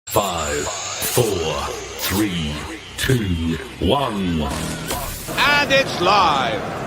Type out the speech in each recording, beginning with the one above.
5, 4, 3, 2, 1. And it's live.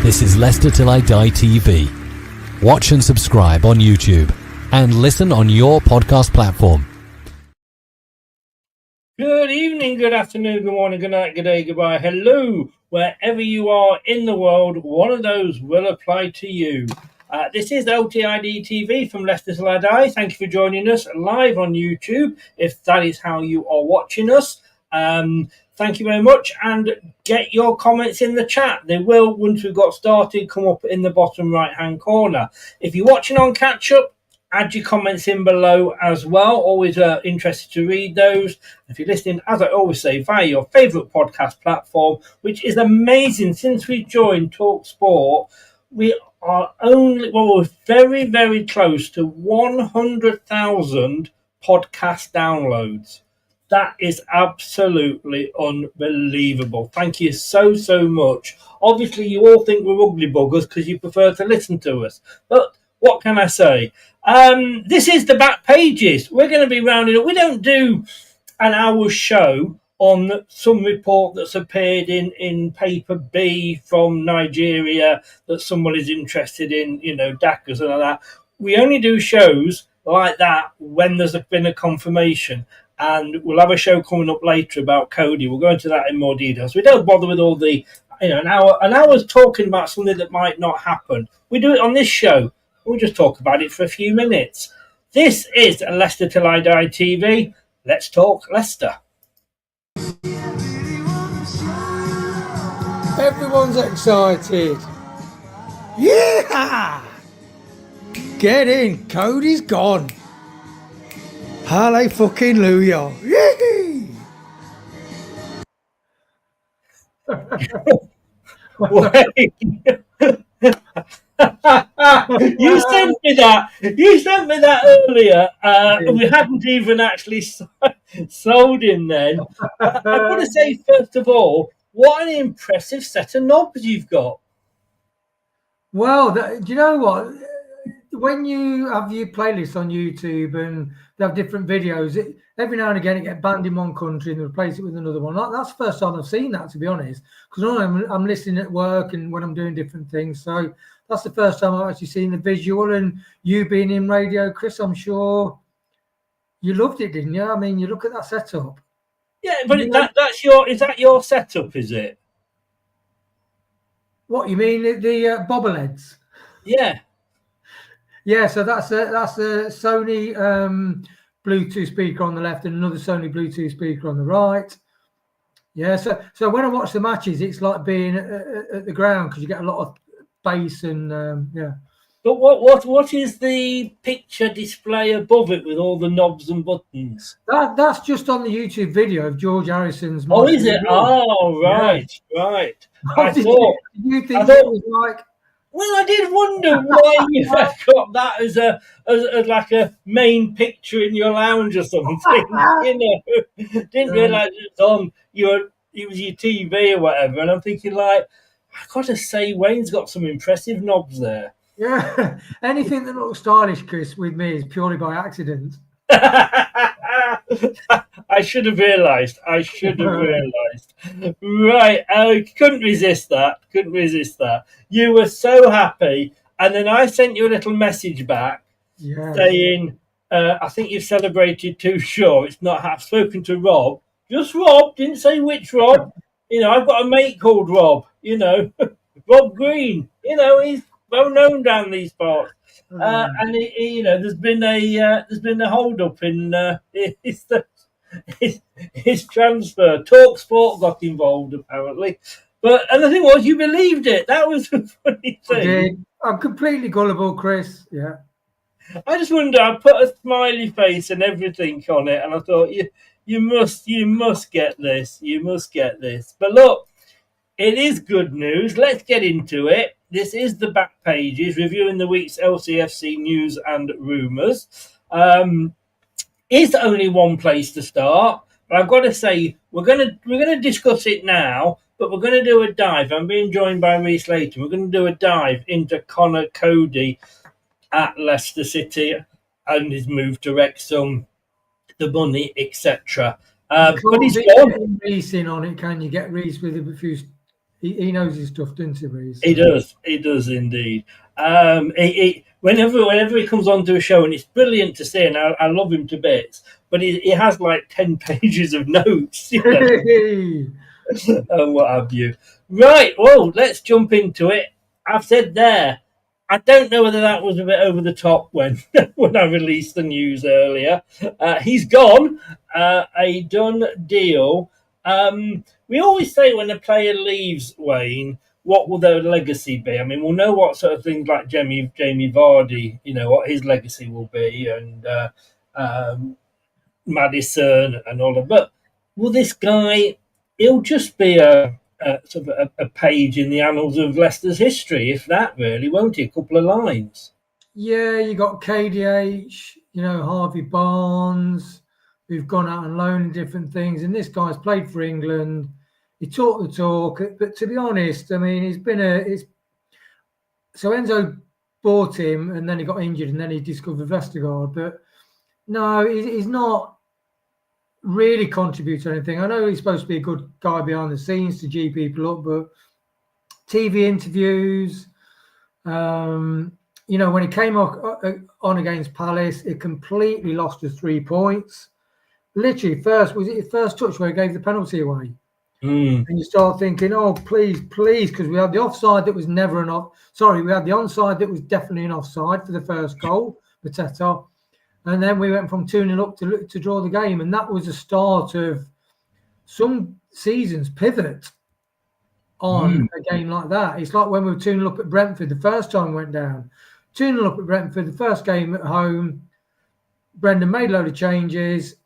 This is Leicester Till I Die TV. Watch and subscribe on YouTube and listen on your podcast platform. Good evening, good afternoon, good morning, good night, good day, goodbye, hello. Wherever you are in the world, one of those will apply to you. This is LTID TV from Leicester Till I Die. Thank you for joining us live on YouTube, if that is how you are watching us. Thank you very much, and get your comments in the chat. They will, once we've got started, come up in the bottom right-hand corner. If you're watching on catch-up, add your comments in below as well. Always interested to read those. If you're listening, as I always say, via your favourite podcast platform, which is amazing. Since we joined Talk Sport, we are we're very, very close to 100,000 podcast downloads. That is absolutely unbelievable. Thank you so, so much. Obviously, you all think we're ugly buggers because you prefer to listen to us. But what can I say? This is the Back Pages. We're going to be rounding up. We don't do an hour show on some report that's appeared in paper B from Nigeria that someone is interested in, Dakas and all that. We only do shows like that when there's been a confirmation. And we'll have a show coming up later about Coady. We'll go into that in more details. We don't bother with all the, an hour's talking about something that might not happen. We do it on this show. We'll just talk about it for a few minutes. This is Leicester Till I Die TV. Let's talk Leicester. Everyone's excited. Yeah! Get in. Cody's gone. Hallelujah. Yay! Wait. You sent me that earlier. We hadn't even actually sold him then. I've got to say, first of all, what an impressive set of knobs you've got. Well, do you know what? When you have your playlists on YouTube and they have different videos, every now and again it gets banned in one country and they replace it with another one. That's the first time I've seen that, to be honest, because normally I'm listening at work and when I'm doing different things. So that's the first time I've actually seen the visual. And you being in radio, Chris, I'm sure you loved it, didn't you? I mean, you look at that setup. Yeah, but is that your setup, is it? What, you mean the bobbleheads? Yeah. Yeah, so that's a Sony Bluetooth speaker on the left and another Sony Bluetooth speaker on the right. Yeah, so when I watch the matches, it's like being at the ground because you get a lot of bass and yeah. But what is the picture display above it with all the knobs and buttons? That's just on the YouTube video of George Harrison's. Oh, is it? Oh, right, yeah. Right. I thought it was like. Well, I did wonder why you had got that as like a main picture in your lounge or something. Didn't realise it was on it was your TV or whatever. And I'm thinking, like, I've got to say, Wayne's got some impressive knobs there. Yeah, anything that looks stylish, Chris, with me is purely by accident. I should have realised. Right, I couldn't resist that. You were so happy, and then I sent you a little message back saying, I think you've celebrated too short. It's not. I've spoken to Rob. Just Rob. Didn't say which Rob. I've got a mate called Rob. Rob Green. He's well known down these parts. And there's been a hold up in his transfer. Talk Sport got involved apparently, and the thing was, you believed it. That was a funny thing. I'm completely gullible, Chris. Yeah. I just wonder. I put a smiley face and everything on it, and I thought you must get this. You must get this. But look, it is good news. Let's get into it. This is the Back Pages, reviewing the week's LCFC news and rumours. It's only one place to start, but I've got to say we're gonna discuss it now. But we're going to do a dive. I'm being joined by Reese Layton. We're going to do a dive into Conor Coady at Leicester City and his move to Wrexham, the money, etc. But he's gone. Reese in on it. Can you get Reese with a few? He knows his stuff, doesn't he, Reese? He does indeed. Whenever he comes onto a show, and it's brilliant to see, and I love him to bits, but he has like 10 pages of notes. And what have you. Right, well, let's jump into it. I've said there, I don't know whether that was a bit over the top when I released the news earlier. He's gone, a done deal. We always say when a player leaves, Wayne, what will their legacy be? I mean, we'll know what sort of things like Jamie Vardy, what his legacy will be, and Maddison and all of that. But will this guy... He'll just be a page in the annals of Leicester's history, if that really, won't he? A couple of lines. Yeah, you got KDH, Harvey Barnes, who've gone out on loan and different things. And this guy's played for England. He talked the talk. But to be honest, I mean, so Enzo bought him and then he got injured and then he discovered Vestergaard. But no, he's not really contribute to anything. I know he's supposed to be a good guy behind the scenes to G people up, but TV interviews, when he came on against Palace, it completely lost us 3 points. Literally, was it his first touch where he gave the penalty away? And you start thinking, oh, please, because we had the offside that was never we had the onside that was definitely an offside for the first goal, Mateta. And then we went from 2-0 up to draw the game. And that was the start of some seasons pivot on a game like that. It's like when we were 2-0 up at Brentford the first time we went down. 2-0 up at Brentford, the first game at home. Brendan made a load of changes,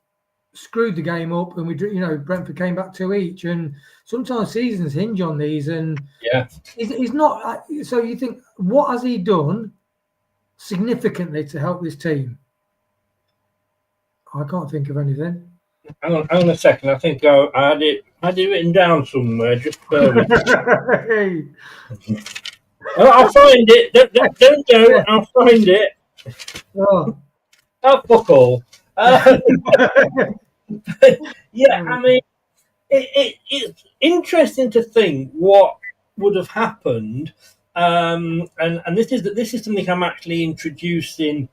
screwed the game up, and Brentford came back 2 each. And sometimes seasons hinge on these. And he's not. So you think, what has he done significantly to help this team? I can't think of anything. Hang on a second. I think I had it written down somewhere. Just bear with me. I'll find it. Don't go. I'll find it. Oh, fuck all. I mean, it's interesting to think what would have happened. And this is something I'm actually introducing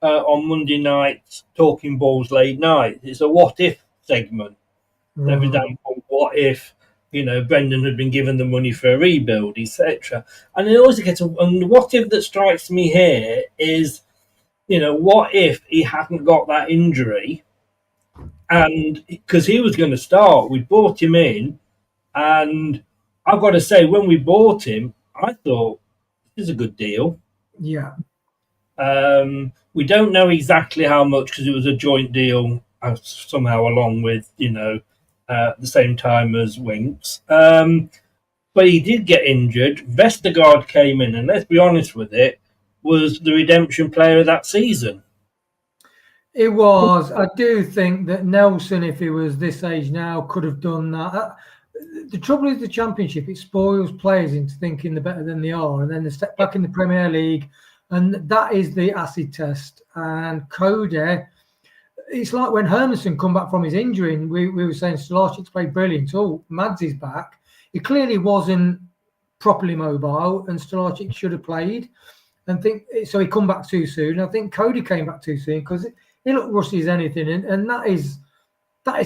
on Monday night, Talking Balls late night. It's a what if segment. For example, what if Brendan had been given the money for a rebuild, etc. And it always gets and what if that strikes me here is, what if he hadn't got that injury, and because he was going to start, we bought him in, and I've got to say, when we bought him, I thought this is a good deal. Yeah. We don't know exactly how much because it was a joint deal somehow along with, the same time as Winks. But he did get injured. Vestergaard came in, and let's be honest with it, was the redemption player of that season. It was. I do think that Nelson, if he was this age now, could have done that. The trouble is the Championship, it spoils players into thinking they're better than they are, and then they step back in the Premier League. And that is the acid test. And Coady, it's like when Hermanson come back from his injury, and we were saying Stolarczyk's played brilliant. Oh, Mads is back. He clearly wasn't properly mobile, and Stolarczyk should have played. And so he come back too soon. I think Coady came back too soon because he looked rusty as anything, and that is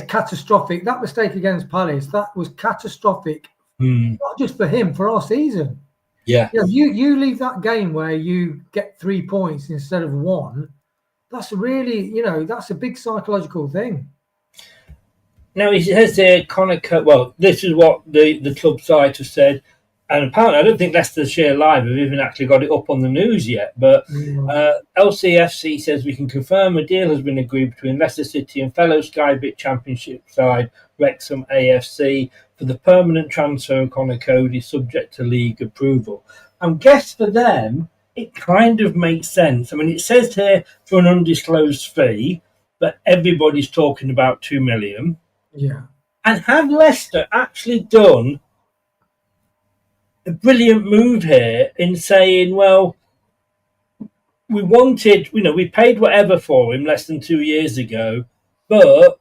catastrophic. That mistake against Palace, that was catastrophic, not just for him, for our season. Yeah. You leave that game where you get 3 points instead of 1. That's really, that's a big psychological thing. Now, he says here, well, this is what the club site has said. And apparently, I don't think Leicestershire Live have even actually got it up on the news yet. But LCFC says we can confirm a deal has been agreed between Leicester City and fellow Sky Bet Championship side Wrexham AFC for the permanent transfer of Conor Coady, subject to league approval. And guess for them, it kind of makes sense. I mean, it says here for an undisclosed fee, but everybody's talking about 2 million. Yeah. And have Leicester actually done a brilliant move here in saying, well, we wanted, we paid whatever for him less than 2 years ago, but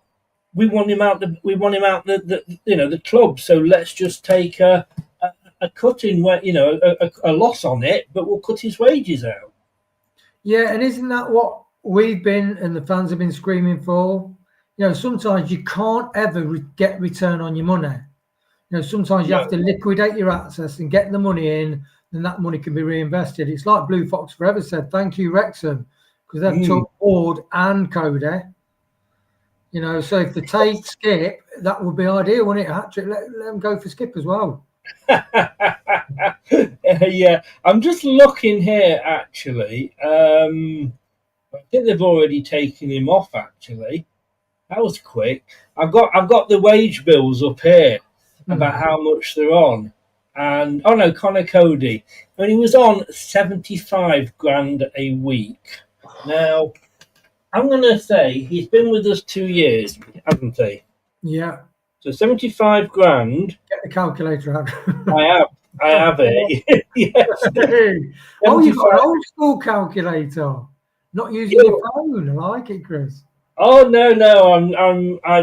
we want him out the club. So let's just take a cut in where, a loss on it, but we'll cut his wages out. Yeah, and isn't that what we've been and the fans have been screaming for? Sometimes you can't ever get return on your money. Sometimes you have to liquidate your assets and get the money in, and that money can be reinvested. It's like Blue Fox Forever said, thank you, Wrexham, because they've took Ward and Coady. So if they Skip, that would be ideal, wouldn't it? Hat-trick, let them go for Skip as well. Yeah, I'm just looking here, actually. I think they've already taken him off, actually. That was quick. I've got the wage bills up here about how much they're on. And Conor Coady. And he was on 75 grand a week. Now, I'm going to say he's been with us 2 years, hasn't he? Yeah. So 75 grand. Get the calculator out. I have it. Yes. Oh, you've got an old school calculator. Not using your phone. I like it, Chris. Oh no!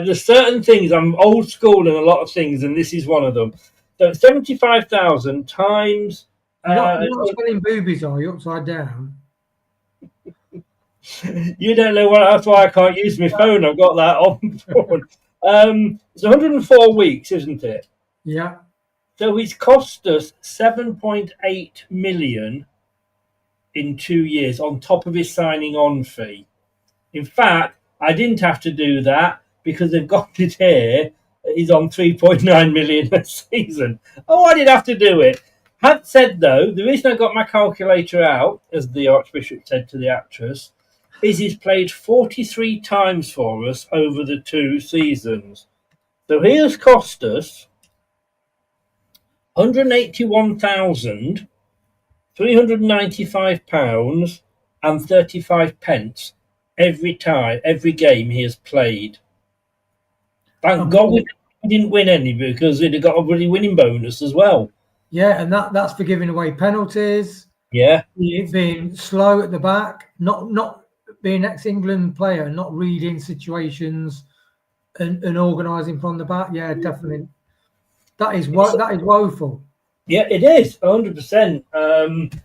There's certain things I'm old school in a lot of things, and this is one of them. So 75,000 times. You're not spelling boobies, are you? Upside down. You don't know what. That's why I can't use my phone. I've got that on phone. It's 104 weeks, isn't it? Yeah. So he's cost us 7.8 million in 2 years on top of his signing on fee. In fact, I didn't have to do that because they've got it here. He's on 3.9 million a season. Oh, I did have to do it. Had said, though, the reason I got my calculator out, as the Archbishop said to the actress, is he's played 43 times for us over the 2 seasons. So he has cost us £181,395 and 35 pence every game he has played. Thank God we didn't win any because he'd have got a really winning bonus as well. Yeah, and that's for giving away penalties. Yeah. Being slow at the back, not being an ex-England player, not reading situations and organising from the back. Yeah, definitely. That is woeful. Yeah, it is, 100%.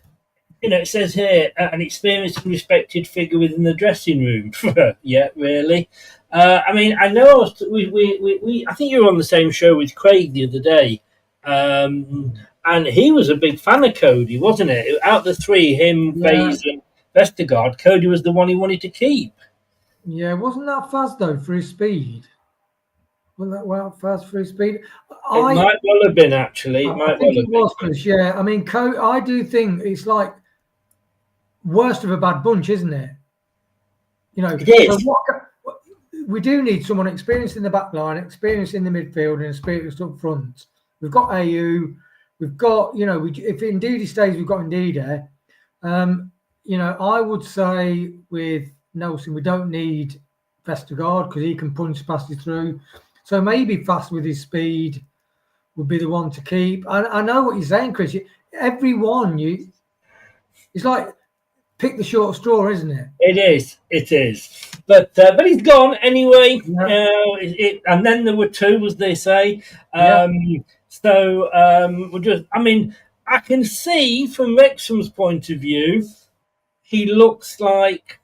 It says here, an experienced and respected figure within the dressing room. Yeah, really. I mean, I know I think you were on the same show with Craig the other day, and he was a big fan of Coady, wasn't it? Out of the 3, him, Faze, and Vestergaard, Coady was the one he wanted to keep. Yeah, wasn't that fast though for his speed? Wasn't that fast for his speed? It might well have been, actually. I think it was, Chris. Yeah, I mean, I do think it's like worst of a bad bunch, isn't it? It is. So we do need someone experienced in the back line, experienced in the midfield, and experienced up front. We've got AU. We've got, if Ndidi stays, we've got Ndidi. I would say with Nelson, we don't need Vestergaard because he can punch passes through. So maybe fast with his speed would be the one to keep. I know what you're saying, Chris. It's like pick the short straw, isn't it? It is. But he's gone anyway. Yeah. And then there were 2, as they say. So we'll just. I mean, I can see from Wrexham's point of view, he looks like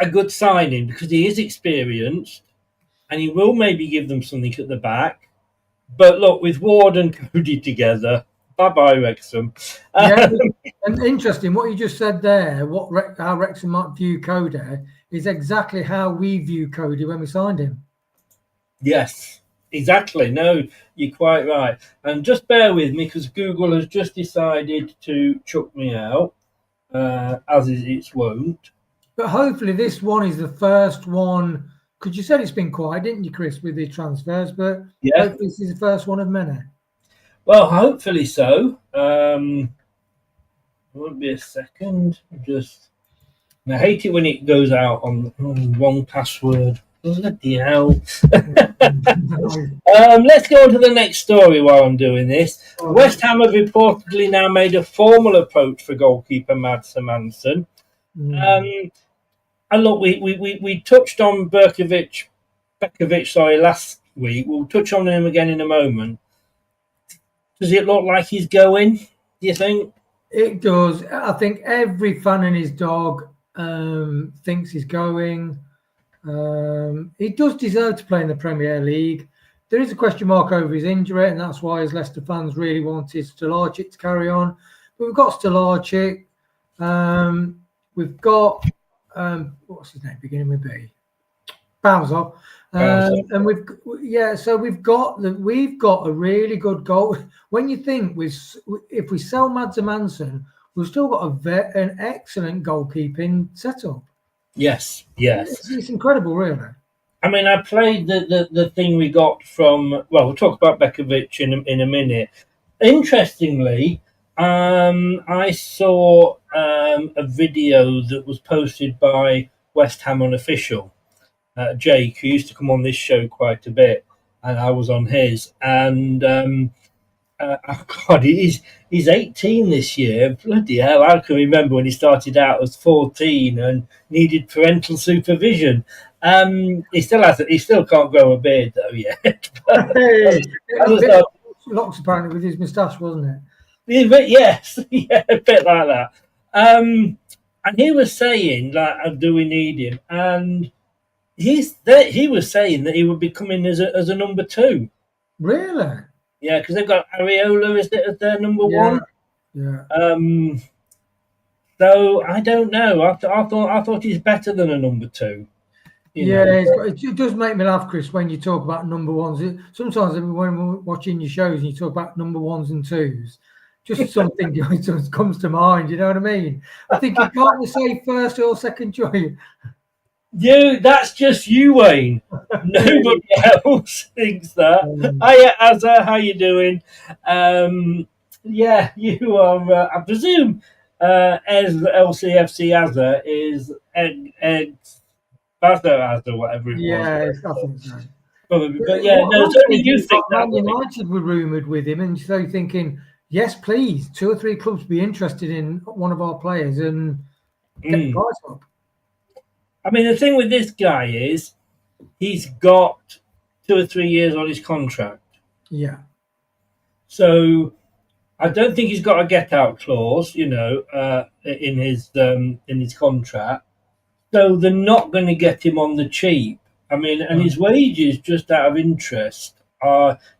a good signing because he is experienced and he will maybe give them something at the back. But look, with Ward and Coady together, bye-bye, Wrexham. Yeah, and interesting what you just said there. How Wrexham might view Coady is exactly how we view Coady when we signed him. Yes, exactly. No, you're quite right. And just bear with me because Google has just decided to chuck me out, as is its wont. But hopefully this one is the first one, because you said it's been quiet, didn't you, Chris, with the transfers? But Yeah. hopefully this is the first one of many. Well, hopefully so. Won't be a second. I hate it when it goes out on wrong password. Bloody hell. Let's go on to the next story while I'm doing this. West Ham have reportedly now made a formal approach for goalkeeper Mads Hermansen. And look, we touched on Bekovic, last week. We'll touch on him again in a moment. Does it look like he's going, do you think? It does. I think every fan and his dog thinks he's going. He does deserve to play in the Premier League. There is a question mark over his injury, and that's why his Leicester fans really wanted Stolarczyk to carry on. But we've got Stolarczyk. We've got what's his name beginning with B? Bowser. And we've got a really good goal. When you think if we sell Mads Hermansen, we've still got an excellent goalkeeping setup. Yes. It's incredible, really. I mean, I played the thing we got from. Well, we'll talk about Bekovic in a minute. Interestingly, I saw a video that was posted by West Ham Unofficial. Jake, who used to come on this show quite a bit, and I was on his. And oh God, he's 18 this year. Bloody hell! I can remember when he started out as 14 and needed parental supervision. He still can't grow a beard though yet. Locks apparently with his moustache, wasn't it? Yes, yeah, a bit like that. And he was saying, like, do we need him? And he was saying that he would be coming as a number 2. Really? Yeah, because they've got Areola as their number 1. Yeah. So I don't know. I thought he's better than a number 2. It does make me laugh, Chris, when you talk about number 1s. Sometimes when we're watching your shows and you talk about number 1s and 2s, just something comes to mind. You know what I mean? I think you can't say first or second choice. That's just you, Wayne. Nobody else thinks that. Hiya, Azza, how you doing? You are. I presume LCFC Azza is Azza, whatever it was. Yeah, I think so. Probably, but it's only you think that. Man United were rumoured with him, and so thinking, yes, please, 2 or 3 clubs be interested in one of our players and get the price up. I mean, the thing with this guy is he's got 2 or 3 years on his contract. Yeah. So I don't think he's got a get-out clause, in his contract. So they're not going to get him on the cheap. I mean, and his wages, just out of interest,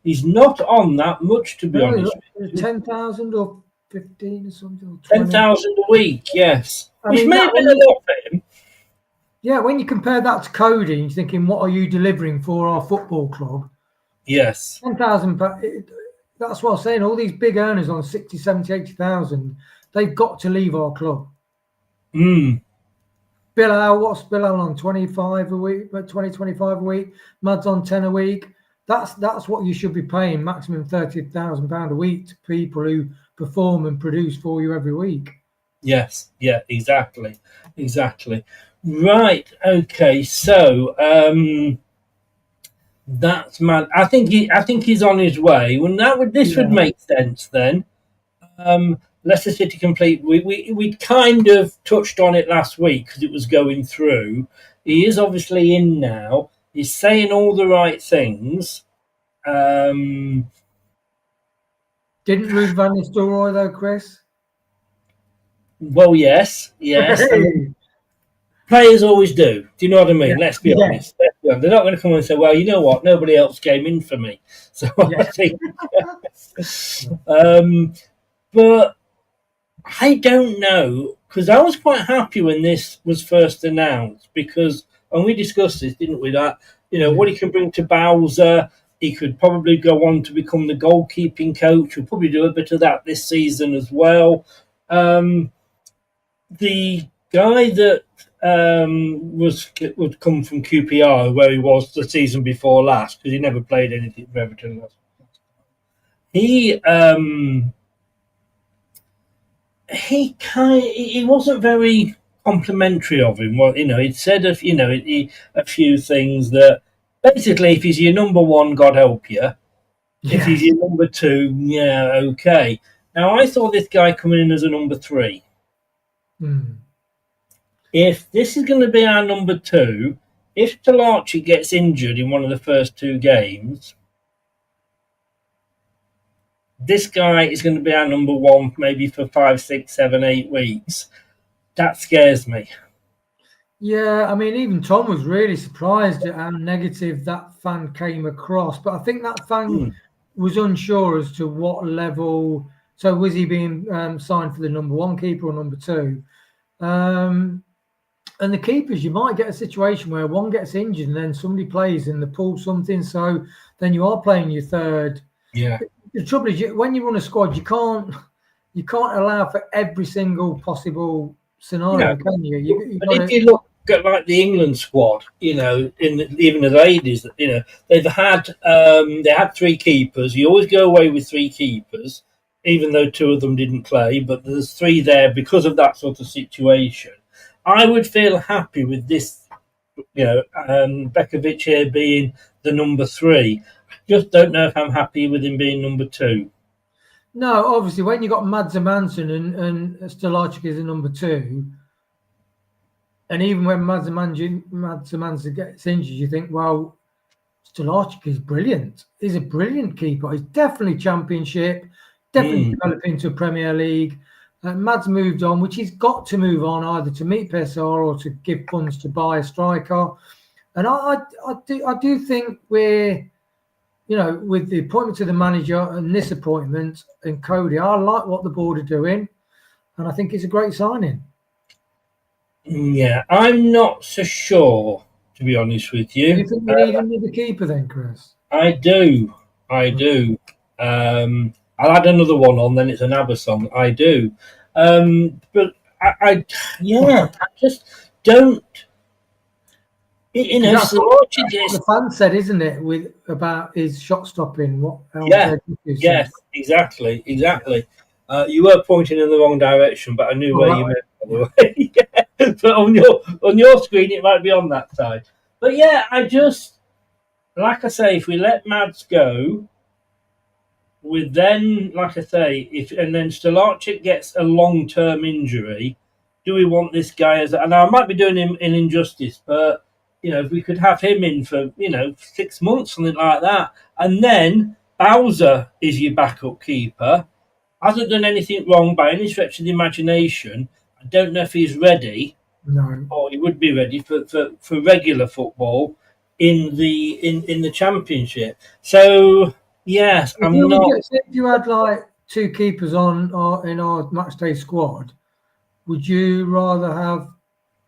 he's not on that much, to be honest. 10,000 or 15 or something. Or 10,000 a week, yes. Which may have been a lot for him. Yeah, when you compare that to Coady, you're thinking, what are you delivering for our football club? Yes. 10,000, that's what I'm saying. All these big earners on 60, 70, 80,000, they've got to leave our club. What's Bilal on 25 a week, 20, 25 a week? Mads on 10 a week. That's what you should be paying, maximum £30,000 a week to people who perform and produce for you every week. Yes, yeah, exactly. Right, okay, so that's mad. I think he's on his way. Well, this would make sense then. Leicester City complete. We kind of touched on it last week because it was going through. He is obviously in now. He's saying all the right things. Didn't Ruud van Nistelrooy though, Chris? Well, yes. Players always do. Do you know what I mean? Yeah. Let's be honest. They're not going to come and say, well, you know what? Nobody else came in for me. So I think... but I don't know, because I was quite happy when this was first announced, because, and we discussed this, didn't we, that, what he can bring to Bowser, he could probably go on to become the goalkeeping coach. We'll probably do a bit of that this season as well. The guy that would come from QPR, where he was the season before last, because he never played anything for Everton last. He wasn't very complimentary of him. Well, he'd said a few things that basically, if he's your number one, God help you. If he's your number two, yeah, okay. Now I saw this guy coming in as a number three. If this is going to be our number two, if Talachi gets injured in one of the first two games, this guy is going to be our number one maybe for 5, 6, 7, 8 weeks. That scares me. Yeah, I mean, even Tom was really surprised at how negative that fan came across. But I think that fan was unsure as to what level. So was he being signed for the number one keeper or number two? And the keepers, you might get a situation where one gets injured and then somebody plays and they pull something. So then you are playing your third. Yeah. The trouble is, when you run a squad, you can't allow for every single possible scenario, can you? If you look at like the England squad, even the ladies, they've had they had 3 keepers. You always go away with 3 keepers, even though 2 of them didn't play. But there's 3 there because of that sort of situation. I would feel happy with this, Bekovic here being the number 3. I just don't know if I'm happy with him being number 2. No, obviously, when you got Mads Manson and Stalacic is the number 2, and even when Mads Manson gets injured, you think, well, Stalacic is brilliant. He's a brilliant keeper. He's definitely Championship, definitely developing to Premier League. Mads moved on, which he's got to move on either to meet PSR or to give funds to buy a striker. And I do think we're, with the appointment of the manager and this appointment and Coady, I like what the board are doing, and I think it's a great signing. Yeah, I'm not so sure, to be honest with you. Do you think we need another keeper then, Chris? I do. I'll add another one on, then it's an ABBA song. I do. But I just don't. That's what the fan said, isn't it, about his shot stopping? Yes, exactly. You were pointing in the wrong direction, but I knew where you meant, by the way. But on your screen, it might be on that side. But yeah, I just, like I say, if we let Mads go, with then, like I say, and then Stalacic gets a long-term injury, do we want this guy as? And I might be doing him an injustice, but if we could have him in for 6 months, something like that, and then Bowser is your backup keeper, hasn't done anything wrong by any stretch of the imagination. I don't know if he's ready, or he would be ready for regular football in the Championship. So. Yes, I'm not. If you had like 2 keepers in our matchday squad, would you rather have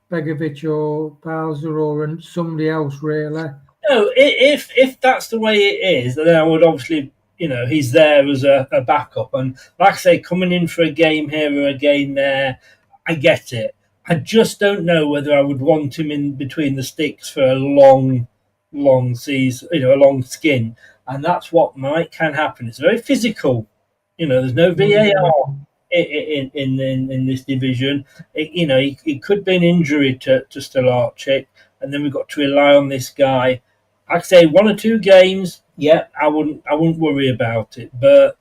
Begovic or Bowser or somebody else, really? No, if that's the way it is, then I would obviously, he's there as a backup. And like I say, coming in for a game here or a game there, I get it. I just don't know whether I would want him in between the sticks for a long season, a long skin. And that's what can happen. It's very physical. There's no VAR in this division. It could be an injury to Stalacic, and then we've got to rely on this guy. I'd say 1 or 2 games. Yeah, I wouldn't worry about it. But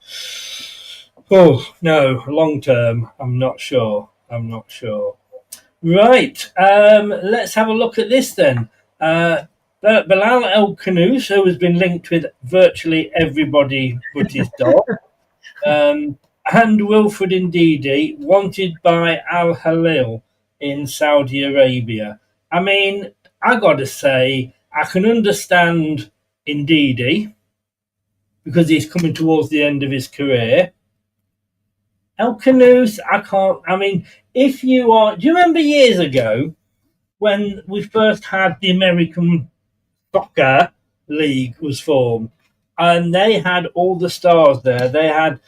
no, long term, I'm not sure. Right. Let's have a look at this then. Bilal El Khanous, who has been linked with virtually everybody but his dog, and Wilfred Ndidi, wanted by Al Hilal in Saudi Arabia. I mean, I got to say, I can understand Ndidi because he's coming towards the end of his career. El Canoes, I can't. I mean, if you are, do you remember years ago when we first had the American Soccer League was formed, and they had all the stars there. They had,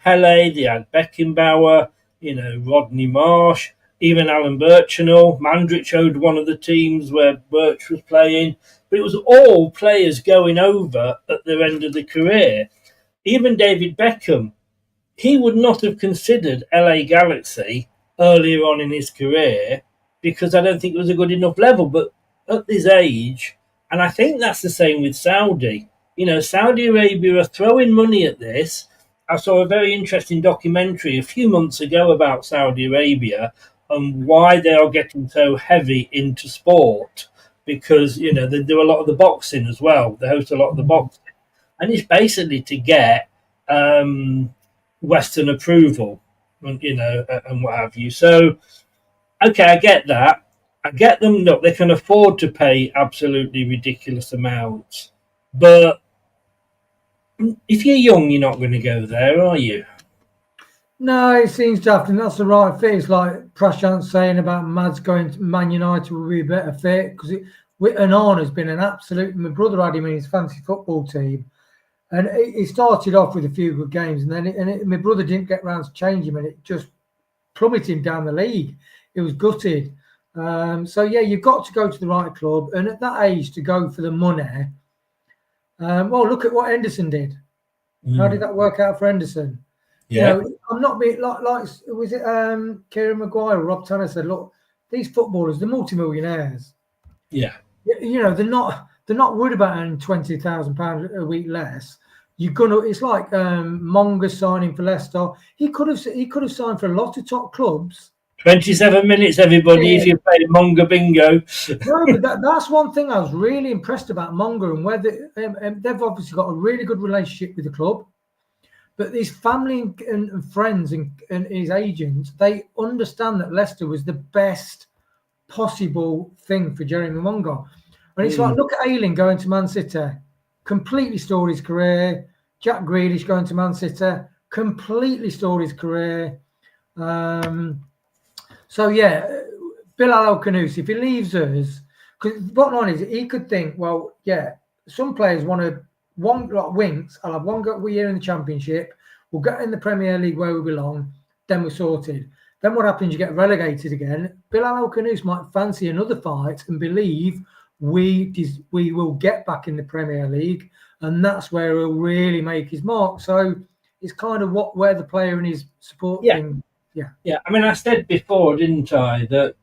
Pele, they had Beckenbauer, Rodney Marsh, even Alan Birchinall. Mandrich owned one of the teams where Birch was playing. But it was all players going over at their end of the career. Even David Beckham, he would not have considered LA Galaxy earlier on in his career because I don't think it was a good enough level. But at his age, and I think that's the same with Saudi. Saudi Arabia are throwing money at this. I saw a very interesting documentary a few months ago about Saudi Arabia and why they are getting so heavy into sport because, they do a lot of the boxing as well. They host a lot of the boxing. And it's basically to get Western approval, and what have you. So, okay, I get that. I get them. Look, they can afford to pay absolutely ridiculous amounts, but if you're young, you're not going to go there, are you? No, it seems daft, and that's the right fit. It's like Prashant saying about Mads going to Man United will be a better fit because Onana's been an absolute. My brother had him in his fantasy football team, and he started off with a few good games, and then my brother didn't get round to change him, and it just plummeted him down the league. It was gutted. So yeah, you've got to go to the right club, and at that age to go for the money. Well, look at what Henderson did. How did that work out for Henderson? Yeah, I'm not being like was it Kieran Maguire or Rob Tanner said, look, these footballers, they're multimillionaires. Yeah. They're not worried about earning £20,000 a week less. It's like Monga signing for Leicester. He could have signed for a lot of top clubs. 27 minutes, everybody, if you play Monga bingo. No, but that's one thing I was really impressed about Monga and whether they've obviously got a really good relationship with the club. But his family and friends and his agents, they understand that Leicester was the best possible thing for Jeremy Monga. And it's like, look at Ayling going to Man City, completely stored his career. Jack Grealish going to Man City, completely stored his career. So, yeah, Bilal El-Khanousi, if he leaves us, because bottom line is he could think, well, yeah, some players want to, Winks, I'll have one year in the Championship, we'll get in the Premier League where we belong, then we're sorted. Then what happens? You get relegated again. Bilal El-Khanousi might fancy another fight and believe we will get back in the Premier League, and that's where he'll really make his mark. So it's kind of where the player and his support thing. Yeah. I mean, I said before, didn't I, that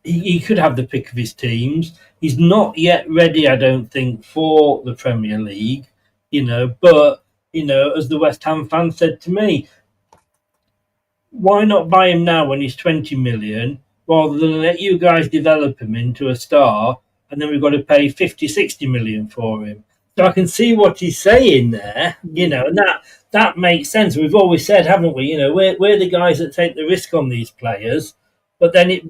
he could have the pick of his teams. He's not yet ready, I don't think, for the Premier League, but, as the West Ham fan said to me, why not buy him now when he's 20 million rather than let you guys develop him into a star and then we've got to pay 50, 60 million for him? So I can see what he's saying there, and that makes sense. We've always said, haven't we, we're the guys that take the risk on these players, but then it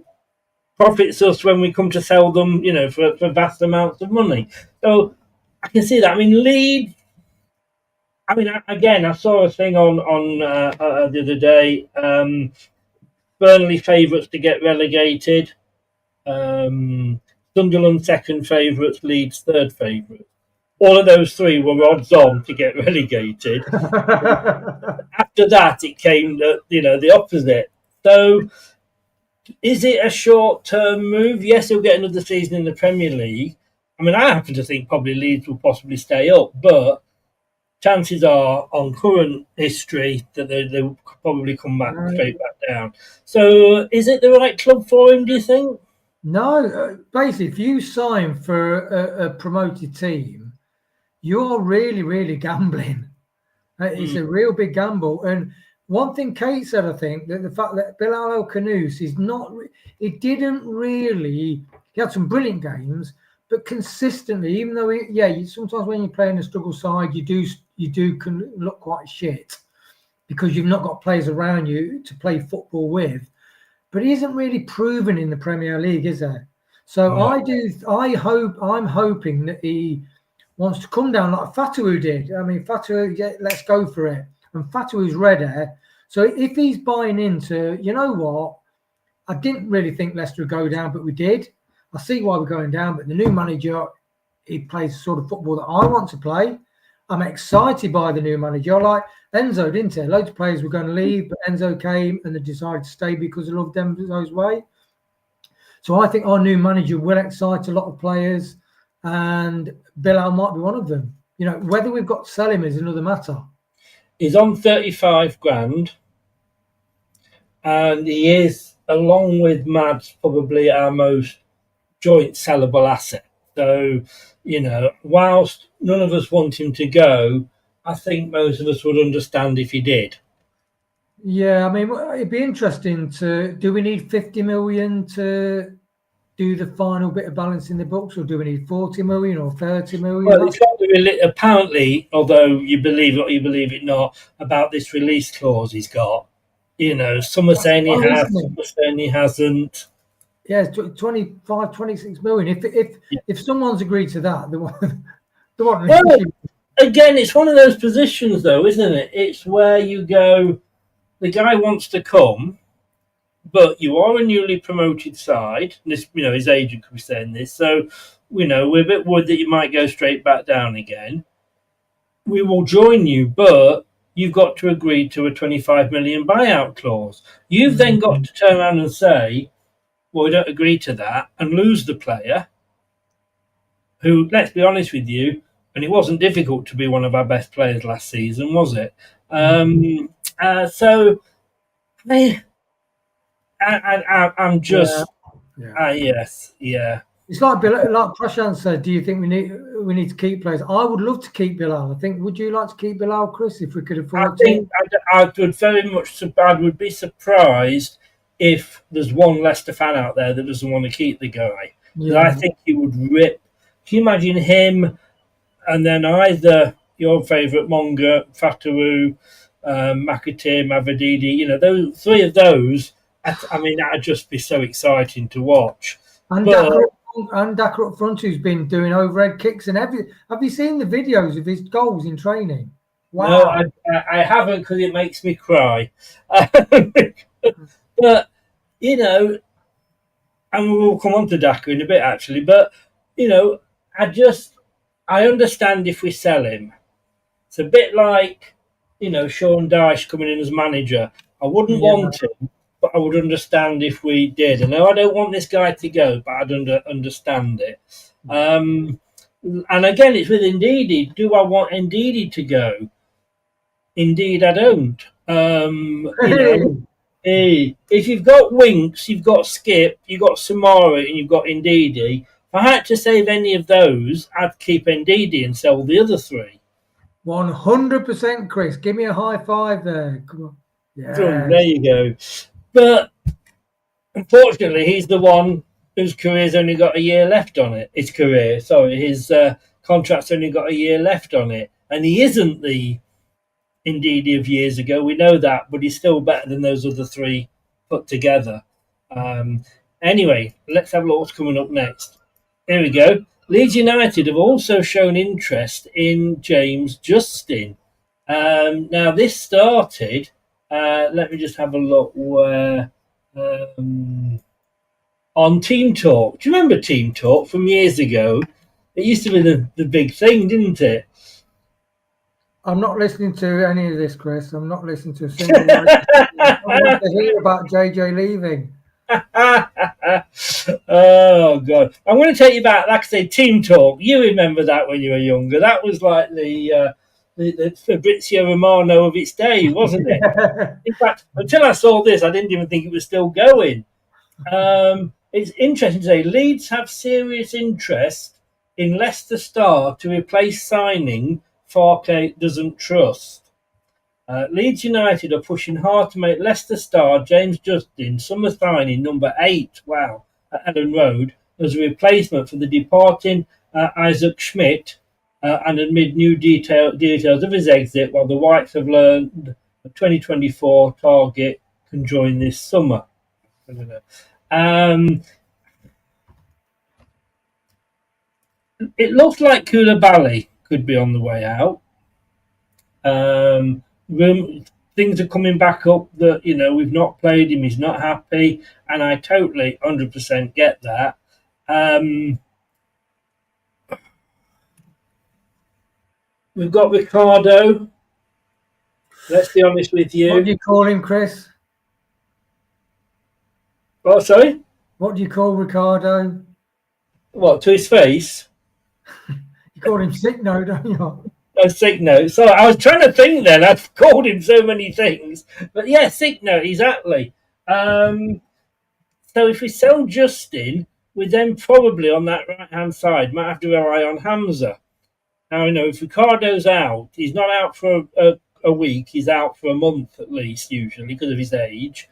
profits us when we come to sell them, for vast amounts of money. So I can see that. I mean, Leeds, again, I saw a thing on the other day. Burnley favourites to get relegated. Sunderland second favourites, Leeds third favourites. All of those three were odds on to get relegated. After that, it came the opposite. So, is it a short-term move? Yes, he'll get another season in the Premier League. I mean, I happen to think probably Leeds will possibly stay up, but chances are, on current history, that they will probably come back straight back down. So, is it the right club for him, do you think? No, basically, if you sign for a promoted team, you're really, really gambling. It's a real big gamble. And one thing Kate said, I think, that the fact that Bilal El-Khanousi is not, he had some brilliant games, but consistently, even though, sometimes when you're playing a struggle side, you do can look quite shit. because you've not got players around you to play football with. But he isn't really proven in the Premier League, is there? So No. I'm hoping that he wants to come down like Fatu did. I mean, Fatu, yeah, let's go for it. And Fatu's ready. So if he's buying into, you know what, I didn't really think Leicester would go down, but we did. I see why we're going down, but the new manager, he plays the sort of football that I want to play. I'm excited by the new manager. Like Enzo, didn't he? Loads of players were going to leave, but Enzo came and they decided to stay because they loved Enzo's way. So I think our new manager will excite a lot of players, and Bilal might be one of them. You know, whether we've got to sell him is another matter. He's on 35 grand, and he is, along with Mads, probably our most joint sellable asset. So, you know, whilst none of us want him to go, I think most of us would understand if he did. Yeah, I mean, it'd be interesting do we need 50 million to do the final bit of balance in the books, or do we need 40 million or 30 million? Well, it's got apparently, although you believe it or you believe it not, about this release clause he's got. You know, some are saying he has, some are saying he hasn't. Yeah, 25, 26 million. If someone's agreed to that, they want well, again, it's one of those positions, though, isn't it? It's where you go, the guy wants to come, but you are a newly promoted side. This, you know, his agent could be saying this. So, you know, we're a bit worried that you might go straight back down again. We will join you, but you've got to agree to a 25 million buyout clause. You've then got to turn around and say, well, we don't agree to that, and lose the player who, let's be honest with you, and it wasn't difficult to be one of our best players last season, was it? So, I'm just, yes, yeah. It's like Prashant said. Do you think we need to keep players? I would love to keep Bilal. I think. Would you like to keep Bilal, Chris, if we could afford to? I think I would very much. I would be surprised if there's one Leicester fan out there that doesn't want to keep the guy. Yeah. I think he would rip. Can you imagine him, and then either your favourite Monga, Fatawu, Makatir, Mavadidi, you know, those three of those. I mean, that'd just be so exciting to watch. And Daka up front, who's been doing overhead kicks and everything. Have you seen the videos of his goals in training? Wow. No, I haven't, because it makes me cry. But, you know, and we'll come on to Daka in a bit, actually. But, you know, I understand if we sell him. It's a bit like, you know, Sean Dyche coming in as manager. I wouldn't want him, but I would understand if we did. I know I don't want this guy to go, but I'd understand it. And again, it's with Ndidi. Do I want Ndidi to go? Indeed, I don't. You know, if you've got Winks, you've got Skip, you've got Samara, and you've got Ndidi. If I had to save any of those, I'd keep Ndidi and sell the other three. 100%, Chris. Give me a high five there. Come on. Yeah. So, there you go. But unfortunately, he's the one whose career's only got a year left on it. His contract's only got a year left on it. And he isn't the Ndidi of years ago. We know that, but he's still better than those other three put together. Anyway, let's have a look what's coming up next. Here we go. Leeds United have also shown interest in James Justin. Now, this started... let me just have a look where on Team Talk. Do you remember Team Talk from years ago? It used to be the big thing, didn't it? I'm not listening to any of this, Chris. I'm not listening to a single word. I want to hear about JJ leaving. Oh, God. I'm going to take you back, like I say, Team Talk. You remember that when you were younger. That was like the Fabrizio Romano of its day, wasn't it? In fact, until I saw this, I didn't even think it was still going. It's interesting to say Leeds have serious interest in Leicester star to replace signing Farke doesn't trust. Leeds United are pushing hard to make Leicester star James Justin summer signing number 8, at Ellen Road, as a replacement for the departing Isaac Schmidt, and amid new details of his exit, while the Whites have learned a 2024 target can join this summer. I don't know. It looks like Koulibaly could be on the way out. Things are coming back up that, we've not played him, he's not happy, and I totally 100% get that. We've got Ricardo. Let's be honest with you. What do you call him, Chris? Oh, sorry? What do you call Ricardo? What, to his face? You call him sick note, don't you? Oh, sick note. So I was trying to think then. I've called him so many things. But yeah, sick note, exactly. So if we sell Justin, we then probably on that right-hand side might have to rely on Hamza. Now, if Ricardo's out, he's not out for a week. He's out for a month at least, usually, because of his age.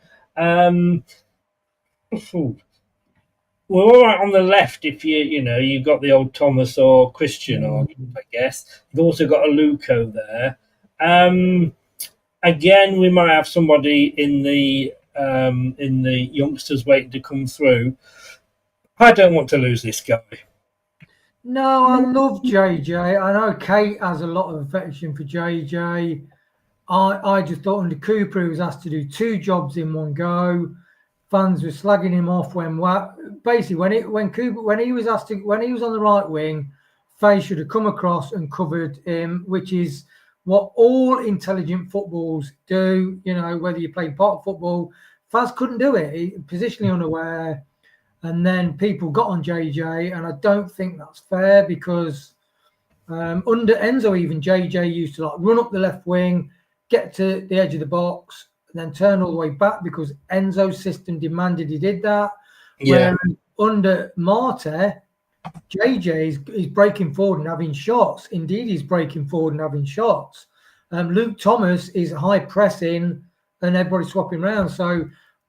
We're all right on the left if you've got the old Thomas or Christian argument, I guess. You've also got a Luco there. Again, we might have somebody in the youngsters waiting to come through. I don't want to lose this guy. No, I love JJ. I know Kate has a lot of affection for JJ. I just thought under Cooper he was asked to do 2 jobs in one go. Fans were slagging him off when he was on the right wing, Faye should have come across and covered him, which is what all intelligent footballs do. Whether you play pot football, Faz couldn't do it. He positionally unaware, and then people got on JJ, and I don't think that's fair because under Enzo, even JJ used to run up the left wing, get to the edge of the box, and then turn all the way back because Enzo's system demanded he did that. Yeah. Whereas under Marte, JJ is breaking forward and having shots. Indeed, he's breaking forward and having shots. Luke Thomas is high pressing and everybody swapping around. So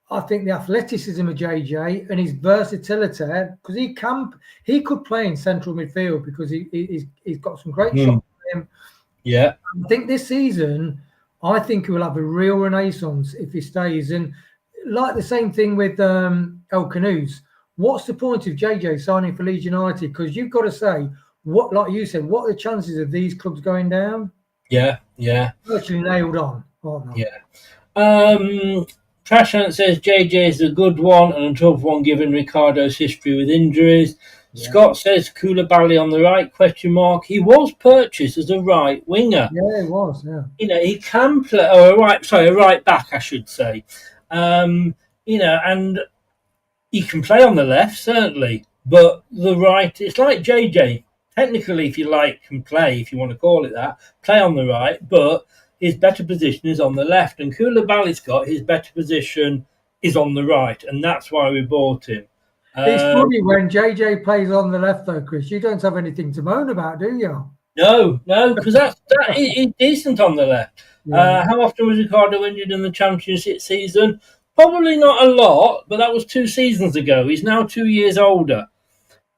I think the athleticism of JJ and his versatility, because he could play in central midfield because he's got some great shots for him. Yeah. I think this season, I think he will have a real renaissance if he stays. And like the same thing with El Canoes, what's the point of JJ signing for Leeds United? Because you've got to say, like you said, what are the chances of these clubs going down? Yeah. Virtually nailed on, aren't they? Yeah. Prashant says JJ is a good one and a tough one given Ricardo's history with injuries. Yeah. Scott says Koulibaly on the right, ? He was purchased as a right winger. Yeah, he was, yeah. He can play, or a right back, I should say. And he can play on the left, certainly. But the right, it's like JJ. Technically, if you like, can play, if you want to call it that, play on the right, but his better position is on the left. And Koulibaly, Scott, his better position is on the right. And that's why we bought him. It's funny when JJ plays on the left, though, Chris. You don't have anything to moan about, do you? No, because that is decent on the left. Yeah. How often was Ricardo injured in the Championship season? Probably not a lot, but that was 2 seasons ago. He's now 2 years older.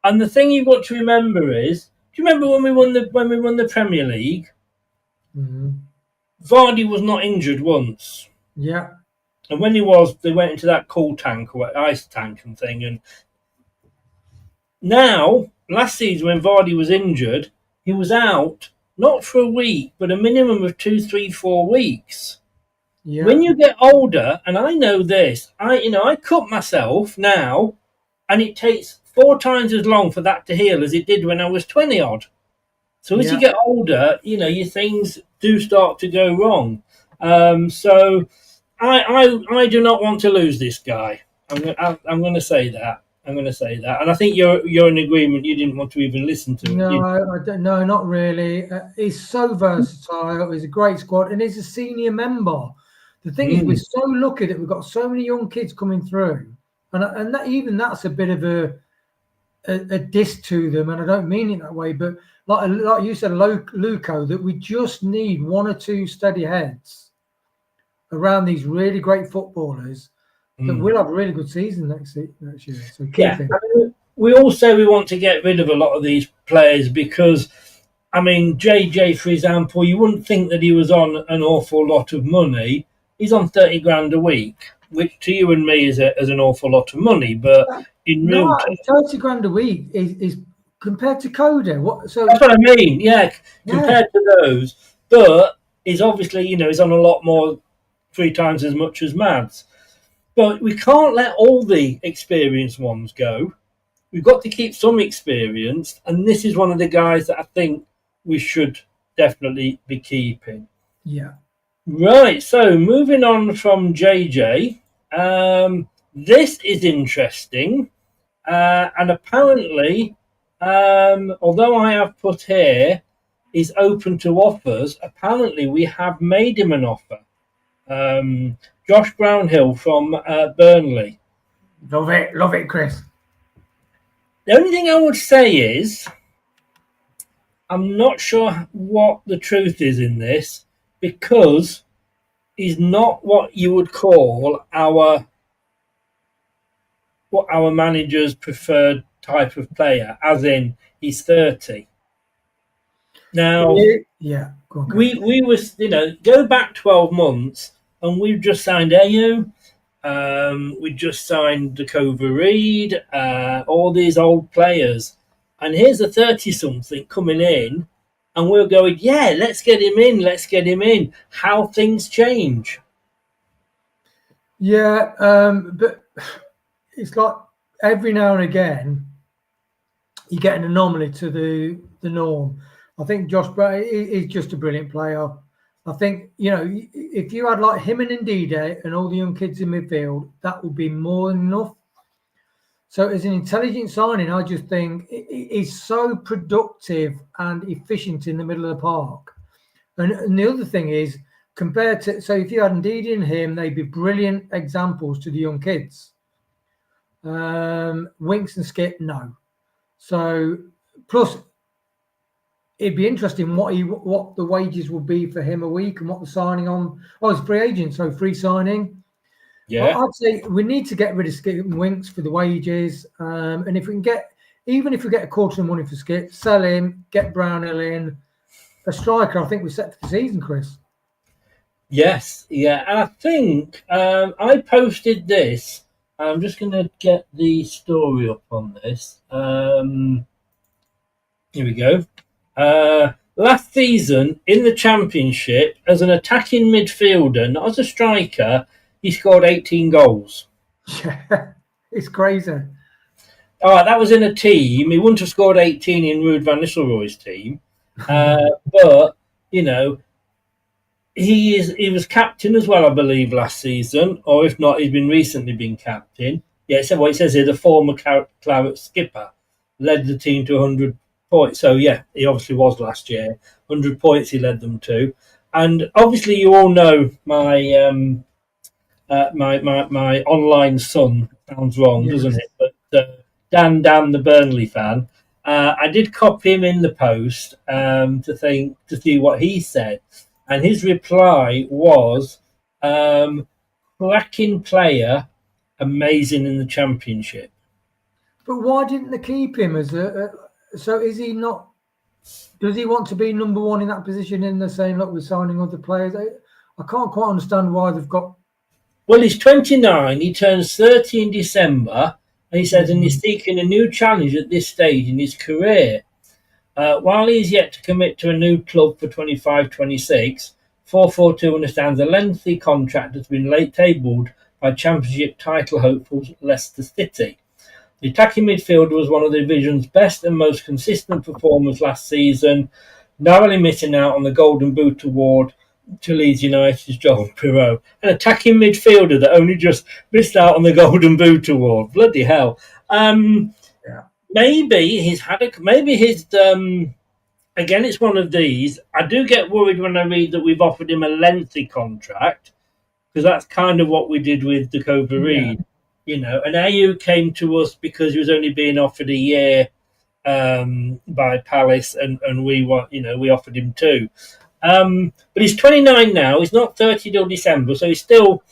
And the thing you've got to remember is, do you remember when we won the Premier League? Mm-hmm. Vardy was not injured once. Yeah. And when he was, they went into that cool tank or ice tank and thing. And now, last season when Vardy was injured, he was out, not for a week, but a minimum of 2, 3, 4 weeks. Yeah. When you get older, and I know this, I cut myself now, and it takes 4 times as long for that to heal as it did when I was 20 odd. So as you get older, your things do start to go wrong. So I do not want to lose this guy. I'm going to say that. And I think you're in agreement. You didn't want to even listen to him. No, I don't. No, not really. He's so versatile. He's a great squad, and he's a senior member. The thing is, we're so lucky that we've got so many young kids coming through, and that's a bit of a diss to them. And I don't mean it that way, but like you said, Luco, that we just need 1 or 2 steady heads around these really great footballers. That we'll have a really good season next year. So we all say we want to get rid of a lot of these players because I mean, JJ, for example, you wouldn't think that he was on an awful lot of money. He's on 30 grand a week, which to you and me is an awful lot of money, but in real No, terms, 30 grand a week is compared to Coady. So that's what I mean. Yeah, compared to those, but he's obviously, he's on a lot more, 3 times as much as Mads. But we can't let all the experienced ones go. We've got to keep some experience, and this is one of the guys that I think we should definitely be keeping. Yeah. Right, so moving on from JJ, this is interesting, and apparently, although I have put here, is open to offers, apparently we have made him an offer. Josh Brownhill from Burnley. Love it, Chris. The only thing I would say is, I'm not sure what the truth is in this, because he's not what you would call our manager's preferred type of player, as in he's 30. Now, yeah, go on, we was, go back 12 months and we've just signed Ayew, we just signed Dakova Reed, all these old players, and here's a 30-something coming in, and we're going, yeah, let's get him in. How things change. Yeah, but it's like every now and again you get an anomaly to the norm. I think Josh Brown is just a brilliant player. I think, if you had like him and Ndidi and all the young kids in midfield, that would be more than enough. So as an intelligent signing, I just think he's so productive and efficient in the middle of the park. And the other thing is, compared to, so if you had Ndidi and him, they'd be brilliant examples to the young kids. Winks and Skip, no. So plus, it'd be interesting what the wages will be for him a week and what the signing on. Oh, it's free agent, so free signing. Yeah, I'd say we need to get rid of Skip and Winks for the wages. And if we can get, even if we get a quarter of the money for Skip, sell him, get Brownhill in, a striker. I think we're set for the season, Chris. Yes, yeah, and I think I posted this. I'm just going to get the story up on this. Here we go. Last season in the Championship, as an attacking midfielder, not as a striker, he scored 18 goals. Yeah, it's crazy. All right, that was in a team. He wouldn't have scored 18 in Ruud van Nistelrooy's team. But, he was captain as well, I believe, last season. Or if not, he's recently been captain. Yeah, it says here, the former Claret skipper led the team to 100 points. So, yeah, he obviously was last year. 100 points he led them to. And obviously you all know my my online son. Sounds wrong, yes, doesn't it? But Dan, the Burnley fan, I did copy him in the post to see what he said, and his reply was, "Cracking player, amazing in the Championship." But why didn't they keep him as a? So is he not? Does he want to be number one in that position? In the same, like we're signing other players. I can't quite understand why they've got. Well, he's 29. He turns 30 in December, and he says, and he's seeking a new challenge at this stage in his career. While he is yet to commit to a new club for 25-26, 442 understands a lengthy contract has been late tabled by Championship title hopefuls Leicester City. The attacking midfielder was one of the division's best and most consistent performers last season, narrowly missing out on the Golden Boot award to Leeds United's Joel Pirou. An attacking midfielder that only just missed out on the Golden Boot award. Bloody hell. Yeah. Maybe he's had again, it's one of these. I do get worried when I read that we've offered him a lengthy contract, because that's kind of what we did with Dakova Reed. And Ayew came to us because he was only being offered a year by Palace, and we offered him 2. But he's 29 now. He's not 30 till December, so he's still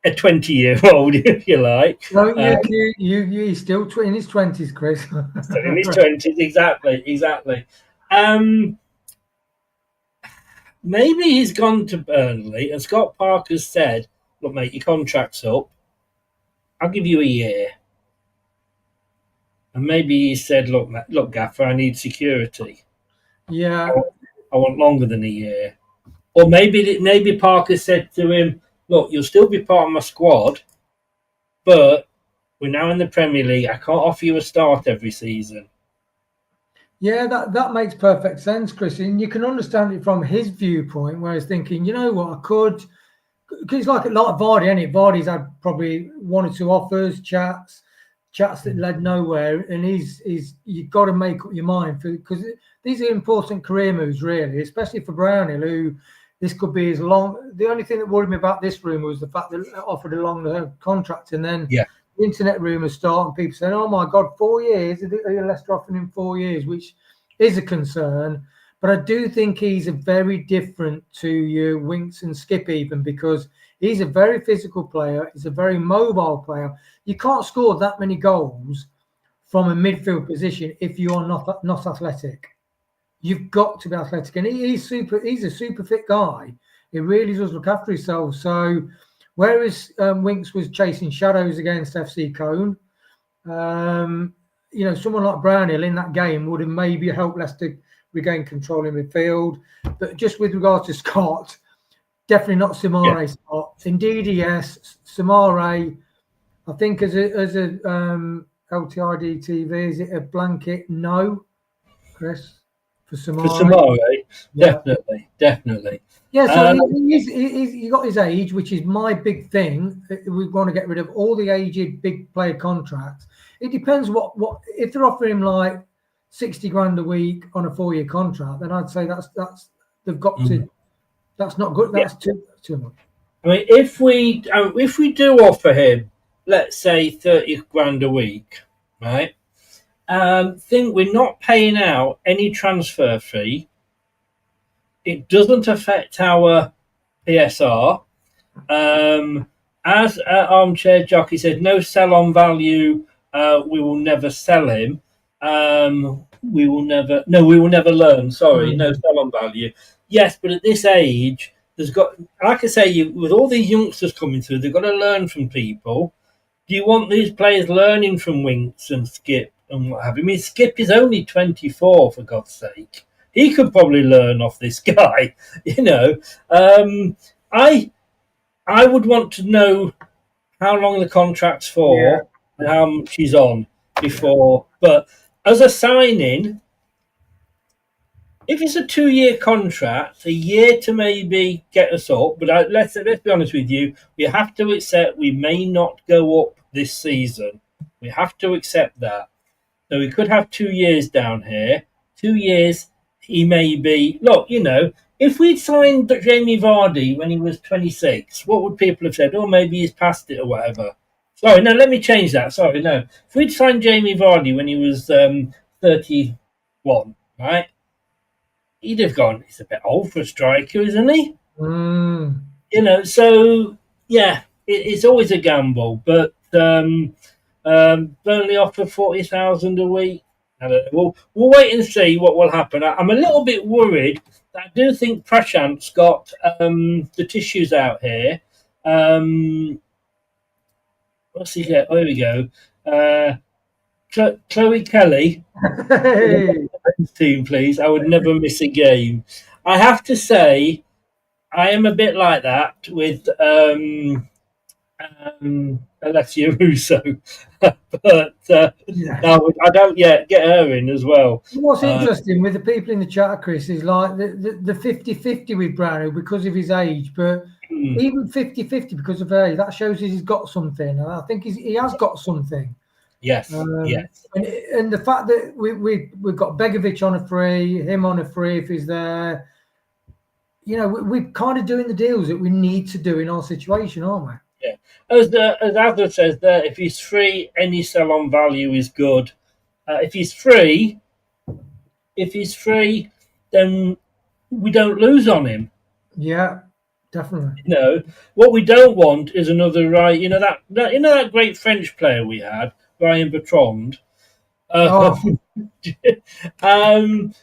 a 20-year-old, if you like. No, he's still in his 20s, Chris. Still in his 20s, exactly. Maybe he's gone to Burnley, and Scott Parker's said, "Look, mate, your contract's up. I'll give you a year." And maybe he said, "Look, Gaffer, I need security. Yeah. I want longer than a year." Or maybe Parker said to him, "Look, you'll still be part of my squad, but we're now in the Premier League. I can't offer you a start every season." Yeah, that makes perfect sense, Chris. And you can understand it from his viewpoint, where he's thinking, you know what, I could, because it's like Vardy, isn't it? Vardy's had probably 1 or 2 offers, chats that led nowhere, and you've got to make up your mind because these are important career moves, really, especially for Brownhill, who this could be as long. The only thing that worried me about this rumour was the fact that it offered a longer contract, and then the internet rumours start and people saying, "Oh my God, 4 years? Are Leicester offering him 4 years?" Which is a concern. But I do think he's a very different to your Winks and Skip, even because he's a very physical player. He's a very mobile player. You can't score that many goals from a midfield position if you are not athletic. You've got to be athletic, and he's a super fit guy. He really does look after himself. So, whereas Winks was chasing shadows against FC Cone, someone like Brownhill in that game would have maybe helped Leicester regain control in midfield. But just with regard to Scott, definitely not Samare Scott. Indeed, yes, Samare. I think as a LTID TV, is it a blanket no, Chris, for Samare? For Samare, definitely. Yeah, so he got his age, which is my big thing. We want to get rid of all the aged big player contracts. It depends what if they're offering him like 60 grand a week on a 4-year contract, then I'd say that's they've got to. That's not good. That's too much. I mean, if we do offer him, let's say 30 grand a week, right? Think we're not paying out any transfer fee. It doesn't affect our PSR. As Armchair Jockey said, no sell-on value. We will never sell him. We will never learn. Sorry, no sell-on value. Yes, but at this age, like I say, with all these youngsters coming through, they've got to learn from people. Do you want these players learning from Winks and Skip and what have you? I mean, Skip is only 24, for God's sake. He could probably learn off this guy, I would want to know how long the contract's for and how much he's on before. But as a signing, if it's a 2-year contract, a year to maybe get us up. But let's be honest with you, we have to accept we may not go up this season. We have to accept that. So we could have 2 years down here. 2 years, he may be. Look, if we'd signed Jamie Vardy when he was 26, what would people have said? Oh, maybe he's past it or whatever. Sorry, no, let me change that. Sorry, no. If we'd signed Jamie Vardy when he was 31, right? He'd have gone, he's a bit old for a striker, isn't he? So, yeah, it's always a gamble. But Burnley offer 40,000 a week. I don't know. We'll wait and see what will happen. I'm a little bit worried. I do think Prashant's got the tissues out here. What's he get? Oh, here we go. Chloe Kelly. Hey. Team, please. I would never miss a game. I have to say, I am a bit like that with Alessia Russo, but no, I don't yet get her in as well. What's interesting with the people in the chat, Chris, is like the 50-50 with Brownhill because of his age, but even 50-50 because of age, that shows he's got something. And I think he has got something. Yes, yes. And the fact that we've got Begovic on a free, him on a free if he's there, we're kind of doing the deals that we need to do in our situation, aren't we? Yeah. As Adler says there, if he's free, any sell-on value is good. If he's free, then we don't lose on him. Yeah, definitely. What we don't want is another that great French player we had, Brian Bertrand. Oh. And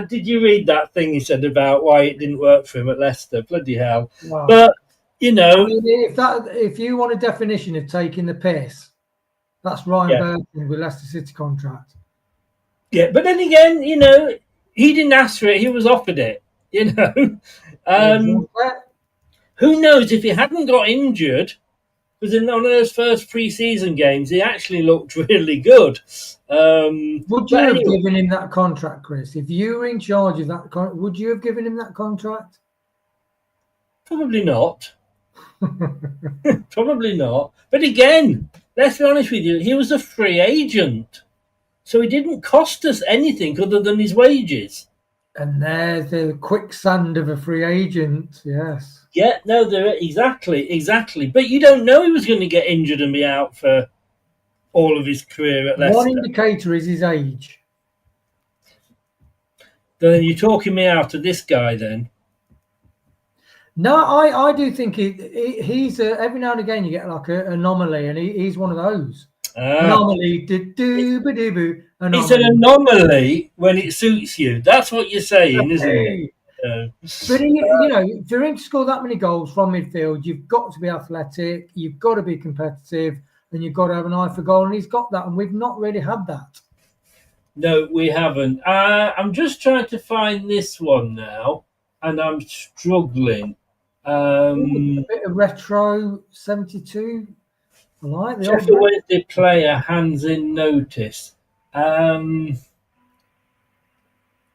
did you read that thing he said about why it didn't work for him at Leicester? Bloody hell! Wow. But you know, I mean, if you want a definition of taking the piss, that's Ryan Burton with Leicester City contract. Yeah, but then again, you know, he didn't ask for it; he was offered it. You know, who knows if he hadn't got injured? Because in one of those first pre-season games, he actually looked really good. Would you have given him that contract, Chris? If you were in charge of that, would you have given him that contract? Probably not. Probably not. But again, let's be honest with you, he was a free agent. So he didn't cost us anything other than his wages. And there's the quicksand of a free agent, yes. Yeah, no, exactly. But you don't know he was going to get injured and be out for all of his career at Leicester. One indicator is his age. Then you're talking me out of this guy then? No, I do think he's every now and again you get like an anomaly, and he's one of those. Anomaly, anomaly. It's an anomaly when it suits you. That's what you're saying, isn't it? But you know, for him to score that many goals from midfield, you've got to be athletic, you've got to be competitive, and you've got to have an eye for goal. And he's got that, and we've not really had that. No, we haven't. I'm just trying to find this one now, and I'm struggling. A bit of retro 72. I like the Sheffield Wednesday player hands in notice.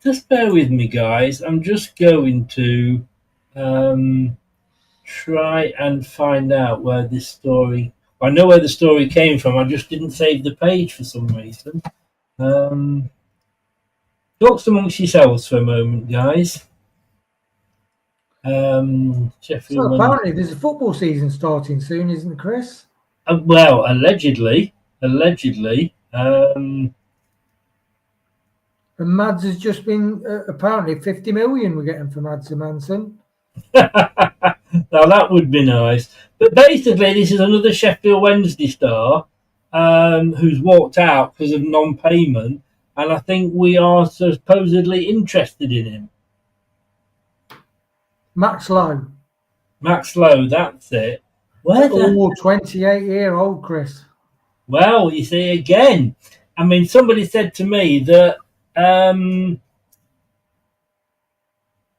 Just bear with me, guys. I'm just going to try and find out where this story... I know where the story came from. I just didn't save the page for some reason. Talk amongst yourselves for a moment, guys. So apparently there's a football season starting soon, isn't it, Chris? Well, allegedly. And Mads has just been apparently 50 million we're getting for Mads Manson. Now that would be nice. But basically, this is another Sheffield Wednesday star who's walked out because of non-payment, and I think we are supposedly interested in him. Max Lowe. Max Lowe, that's it. 28-year-old Chris. Well, you see, again, I mean, somebody said to me that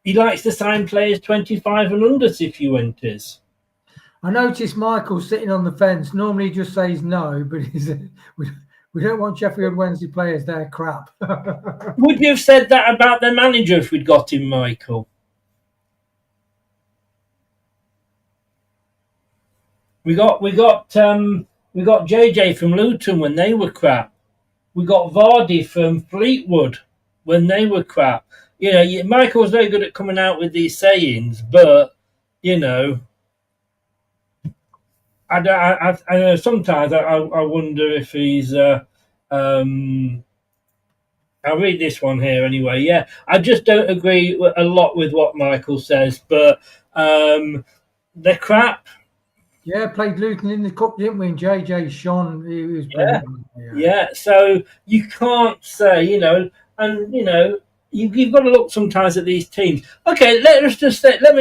he likes to sign players 25 and under if you enters. I noticed Michael sitting on the fence. Normally he just says no, but we don't want Sheffield Wednesday players. They're crap. Would you have said that about the manager if we'd got him, Michael? We got JJ from Luton when they were crap. We got Vardy from Fleetwood when they were crap. You know, Michael's very good at coming out with these sayings, but you know, I know sometimes I wonder if he's. I'll read this one here anyway. Yeah, I just don't agree a lot with what Michael says, but they're crap. Yeah, played Luton in the cup, didn't we? And JJ Sean, he was yeah. So you can't say, you know, and you know, you've got to look sometimes at these teams. Okay, let me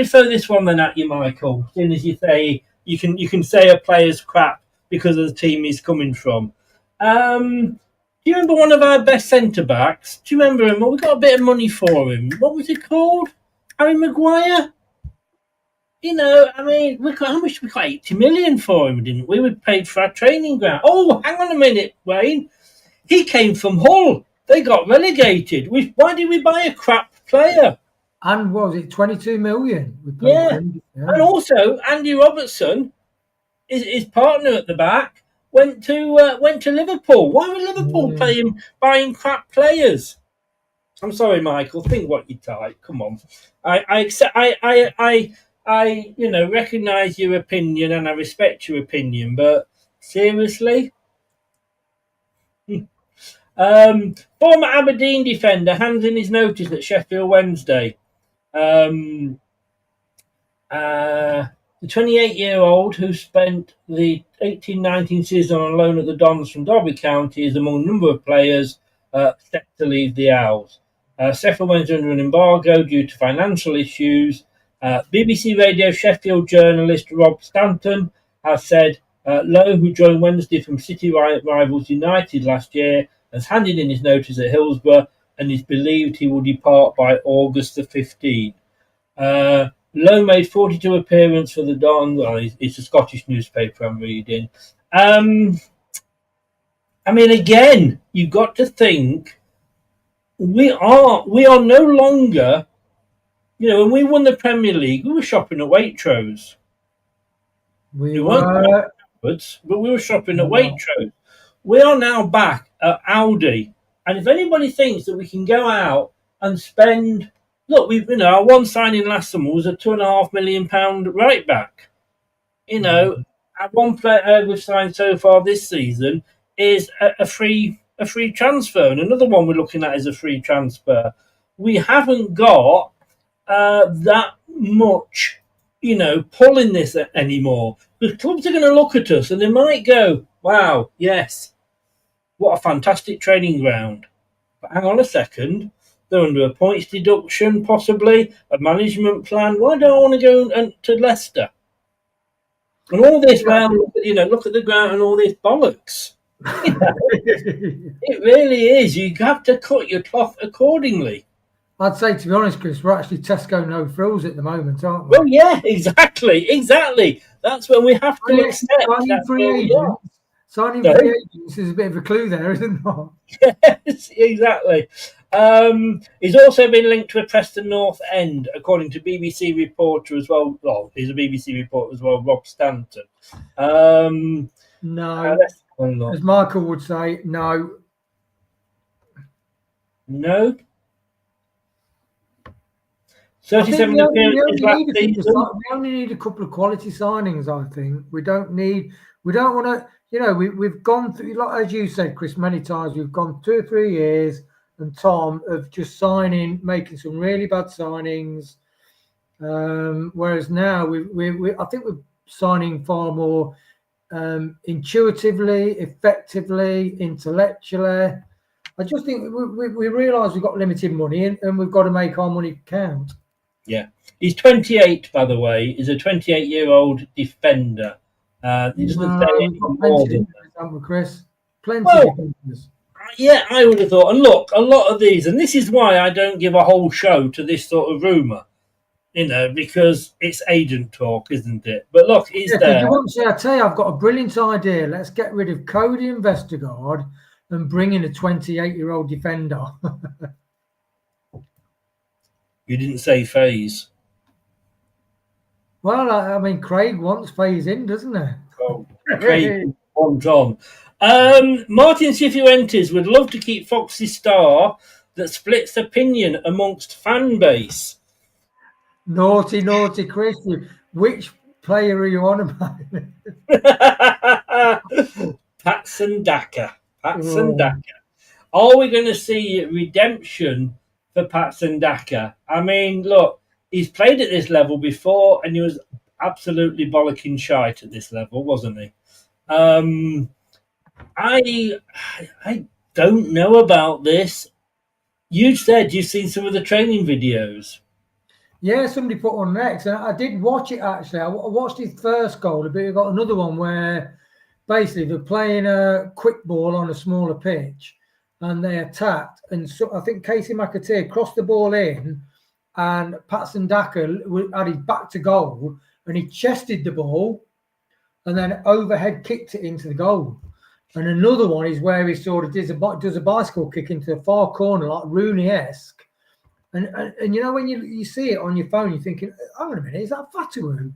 throw this one then at you, Michael. As soon as you say you can say a player's crap because of the team he's coming from. Do you remember one of our best centre backs? Do you remember him? Well, we got a bit of money for him. What was he called? Harry Maguire. You know, I mean, how much we got? 80 million for him, didn't we? We paid for our training ground. Oh, hang on a minute, Wayne. He came from Hull. They got relegated. Why did we buy a crap player? And was it 22 million? Yeah. And also, Andy Robertson, his partner at the back, went to Liverpool. Why were Liverpool buying crap players? I'm sorry, Michael. Think what you type. Come on. I you know, recognise your opinion and I respect your opinion, but seriously? Former Aberdeen defender hands in his notice at Sheffield Wednesday. The 28-year-old who spent the 18-19 season on loan at the Dons from Derby County is among a number of players set to leave the Owls. Sheffield Wednesday under an embargo due to financial issues. BBC Radio Sheffield journalist Rob Stanton has said Lowe, who joined Wednesday from City rivals United last year, has handed in his notice at Hillsborough and is believed he will depart by August the 15th. Lowe made 42 appearances for the Don. Well, it's a Scottish newspaper I'm reading. I mean, again, you've got to think we are no longer. You know, when we won the Premier League, we were shopping at Waitrose. We were, but we were shopping at Waitrose. We are now back at Aldi, and if anybody thinks that we can go out and spend. Look, our one signing last summer was a £2.5 million right back. You know, our one player we've signed so far this season is a free transfer, and another one we're looking at is a free transfer. We haven't got that much, pull in this anymore. Because clubs are going to look at us and they might go, "Wow, yes, what a fantastic training ground." But hang on a second. They're under a points deduction, possibly a management plan. Why don't I want to go to Leicester? And all this, look at the ground and all this bollocks. It really is. You have to cut your cloth accordingly. I'd say, to be honest, Chris, we're actually Tesco no frills at the moment, aren't we? Well, yeah, exactly. That's when we have to accept signing free agents is a bit of a clue there, isn't it? Yes, exactly. He's also been linked to a Preston North End, according to BBC reporter as well. Well, he's a BBC reporter as well, Rob Stanton. No, as Michael would say, no. No. 37 appearances last season. We only need a couple of quality signings, I think. We don't want to. We've gone through, like, as you said, Chris, many times. We've gone 2 or 3 years, and Tom, of just making some really bad signings. Whereas now I think we're signing far more intuitively, effectively, intellectually. I just think we realise we've got limited money and we've got to make our money count. Yeah, he's 28, by the way. He's a 28-year-old defender. He doesn't say any more than that. Chris. Plenty of defenders. Yeah, I would have thought. And look, a lot of these, and this is why I don't give a whole show to this sort of rumour, because it's agent talk, isn't it? But look, he's there. I tell you, I've got a brilliant idea. Let's get rid of Coady and Vestergaard and bring in a 28-year-old defender. You didn't say phase. Well, I mean, Craig wants phase in, doesn't he? Oh, Craig wants on. Martin Cifuentes would love to keep Fox's star that splits opinion amongst fan base. Naughty, Chris. Which player are you on about? Patson Daka. Daka. Are we going to see redemption for Patson Daka? I mean, look, he's played at this level before and he was absolutely bollocking shite at this level, wasn't he? I don't know about this. You said you've seen some of the training videos. Yeah, somebody put on next, and I did watch it actually. I watched his first goal, but we got another one where basically they're playing a quick ball on a smaller pitch, and they attacked, and so I think Casey McAteer crossed the ball in, and Patson Daka had his back to goal, and he chested the ball, and then overhead kicked it into the goal. And another one is where he sort of does a bicycle kick into the far corner, like Rooney-esque. And when you see it on your phone, you're thinking, hang on a minute, is that Fatawu?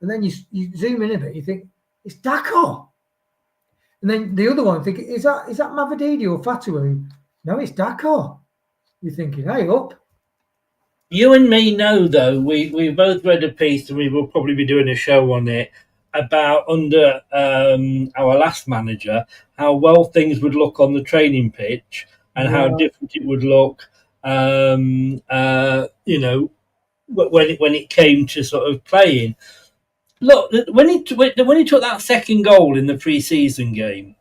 And then you zoom in a bit, you think, it's Daka. And then the other one, think, is that Mavididi or Fatawu? No, it's Daka. You're thinking, hey, up. You and me know, though, we both read a piece, and we will probably be doing a show on it, about under our last manager, how well things would look on the training pitch and how different it would look, when it came to sort of playing. Look, when he took that second goal in the pre-season game,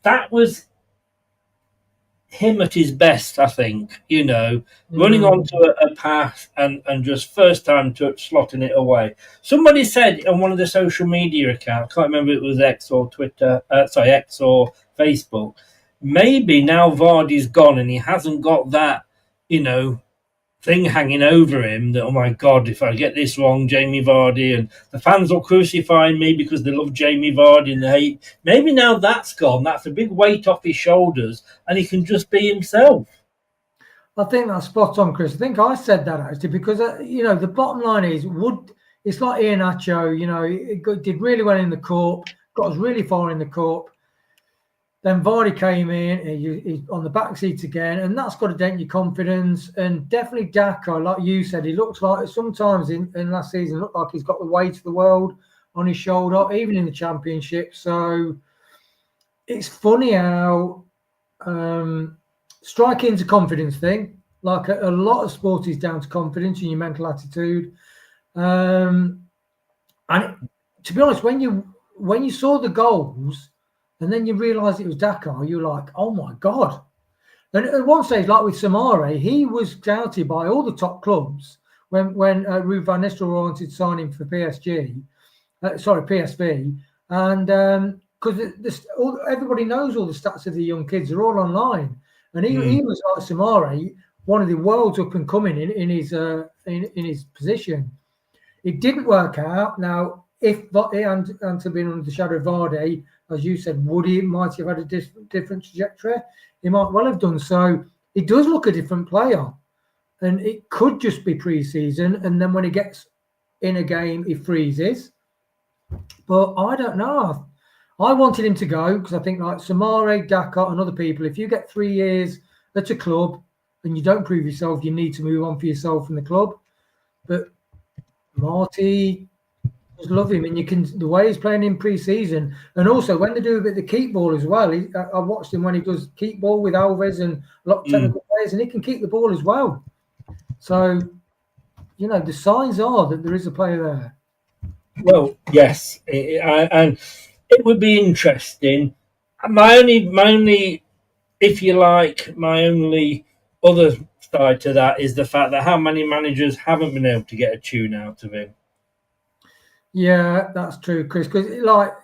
that was him at his best, I think, running onto a pass and just first time touch, slotting it away. Somebody said on one of the social media accounts, I can't remember if it was X or Twitter, X or Facebook, maybe now Vardy's gone and he hasn't got that, thing hanging over him that, oh my God, if I get this wrong, Jamie Vardy, and the fans will crucify me because they love Jamie Vardy and they hate. Maybe now that's gone. That's a big weight off his shoulders and he can just be himself. I think that's spot on, Chris. I think I said that actually because, the bottom line is it's like Iheanacho, he did really well in the Cup, got us really far in the Cup. Then Vardy came in, he's on the back seat again, and that's got to dent your confidence. And definitely Daka, like you said, he looks like sometimes in last season, looked like he's got the weight of the world on his shoulder, even in the Championship. So it's funny how striking's a confidence thing. Like a lot of sport is down to confidence and your mental attitude. And to be honest, when you saw the goals, and then you realise it was Daka, you're like, oh my God. And at one stage, like with Samare, he was touted by all the top clubs when Ruud van Nistelrooy wanted to sign him for PSV. And because everybody knows all the stats of the young kids, they're all online. And he was like Samare, one of the world's up and coming in his position. It didn't work out. Now, if and to been under the shadow of Vardy, as you said, might have had a different trajectory. He might well have done. So he does look a different player. And it could just be pre-season. And then when he gets in a game, he freezes. But I don't know. I wanted him to go because I think like Samare, Daka and other people, if you get 3 years at a club and you don't prove yourself, you need to move on for yourself from the club. But Marty... love him, and the way he's playing in pre-season, and also when they do a bit of the keep ball as well. I watched him when he does keep ball with Alves and a lot of technical players, and he can keep the ball as well. So, the signs are that there is a player there. Well, yes, and it would be interesting. My only, if you like, my only other side to that is the fact that how many managers haven't been able to get a tune out of him. Yeah, that's true, Chris. Because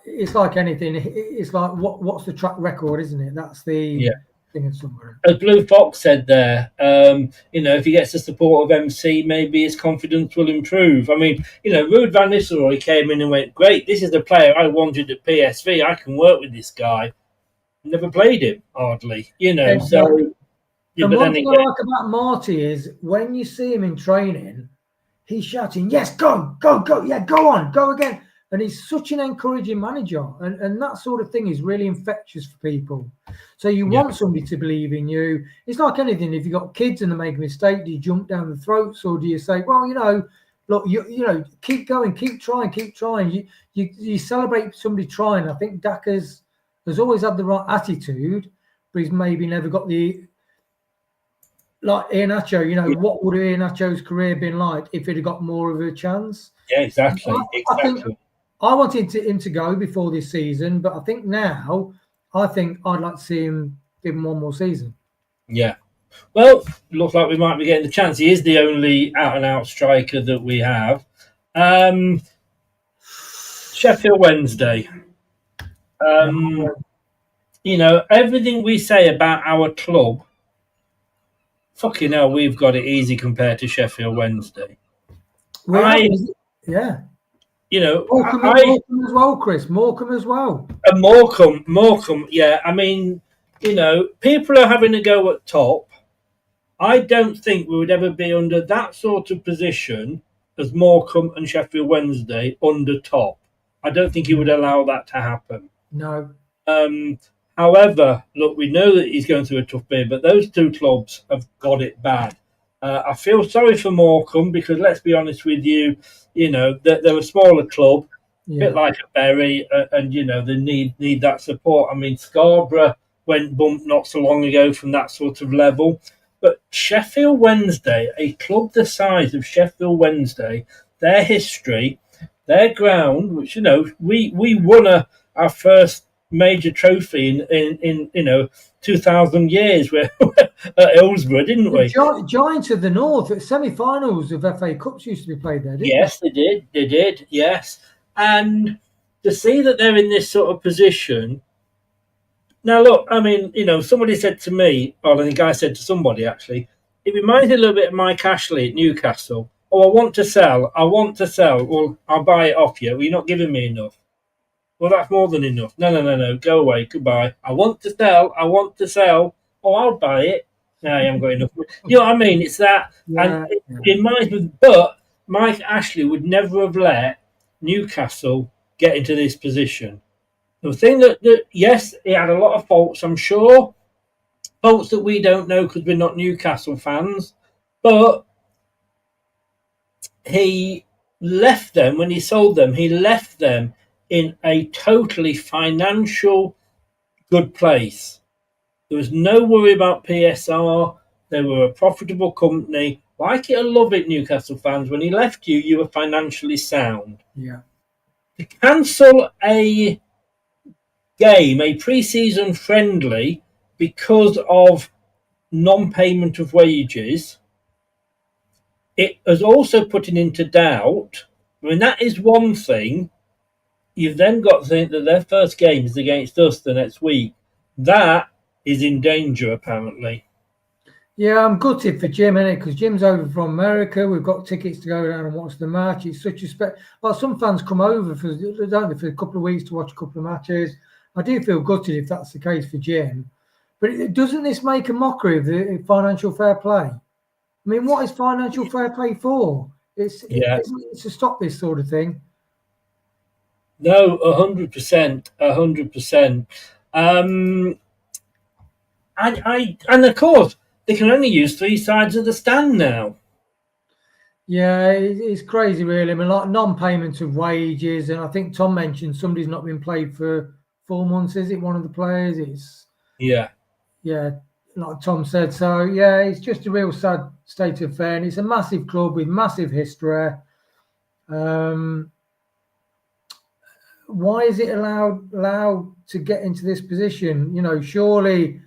it's like anything. It's like what's the track record, isn't it? That's the thing in somewhere. As Blue Fox said there, if he gets the support of MC, maybe his confidence will improve. I mean, Ruud van Nistelrooy came in and went, "Great, this is the player I wanted at PSV. I can work with this guy." Never played him hardly, Exactly. So. Yeah, and one thing I like about Marty is when you see him in training, he's shouting, yes, go, yeah, go on, go again. And he's such an encouraging manager. And that sort of thing is really infectious for people. So you want somebody to believe in you. It's like anything. If you've got kids and they make a mistake, do you jump down the throats or do you say, well, look, keep going, keep trying. You celebrate somebody trying. I think Daka's has always had the right attitude, but he's maybe never got the... Like Iheanacho, what would Iheanacho's career been like if he'd have got more of a chance? Yeah, exactly. I think I wanted him to go before this season, but I think now, I'd like to see him give him one more season. Yeah. Well, looks like we might be getting the chance. He is the only out-and-out striker that we have. Sheffield Wednesday. Everything we say about our club, fucking hell, we've got it easy compared to Sheffield Wednesday. Morecambe as well, Chris. Morecambe as well. And Morecambe, yeah. I mean, people are having a go at top. I don't think we would ever be under that sort of position as Morecambe and Sheffield Wednesday under top. I don't think he would allow that to happen. No. However, look, we know that he's going through a tough period, but those two clubs have got it bad. I feel sorry for Morecambe because, let's be honest with you, they're a smaller club, a bit like a Bury, and, they need that support. I mean, Scarborough went bump not so long ago from that sort of level. But Sheffield Wednesday, a club the size of Sheffield Wednesday, their history, their ground, which, you know, we won our first major trophy in 2,000 years at Hillsborough, didn't we? Giants of the North, semi-finals of FA Cups used to be played there, didn't Yes, they did, yes. And to see that they're in this sort of position. Now, look, I mean, you know, somebody said to me, or I think I said to somebody actually, it reminds me a little bit of Mike Ashley at Newcastle. Oh, I want to sell. Well, I'll buy it off you. Well, you're not giving me enough. Well, that's more than enough. No. Go away. Goodbye. I want to sell. Oh, I'll buy it. No, I haven't got enough. You know what I mean? It's that. Yeah, And it reminds me, but Mike Ashley would never have let Newcastle get into this position. The thing that yes, he had a lot of faults, I'm sure. Faults that we don't know because we're not Newcastle fans. But he left them, when he sold them, he left them in a totally financial good place. There was no worry about PSR. They were a profitable company. Like it or love it, Newcastle fans, when he left you, you were financially sound. Yeah. To cancel a game, a pre-season friendly, because of non-payment of wages, it has also putting into doubt. I mean, that is one thing. You've then got to think that their first game is against us the next week. That is in danger, apparently. Yeah, I'm gutted for Jim, innit? Because Jim's over from America. We've got tickets to go down and watch the match. It's such a Well, some fans come over for a couple of weeks to watch a couple of matches. I do feel gutted if that's the case for Jim. But doesn't this make a mockery of the financial fair play? I mean, what is financial fair play for? It's to stop this sort of thing. No, 100%, 100%. And of course, they can only use three sides of the stand now. Yeah, it's crazy, really. I mean, like non-payment of wages, and I think Tom mentioned somebody's not been played for 4 months. Is it one of the players? It's yeah, like Tom said. So yeah, it's just a real sad state of affair, and it's a massive club with massive history. Why is it allowed to get into this position? You know, surely.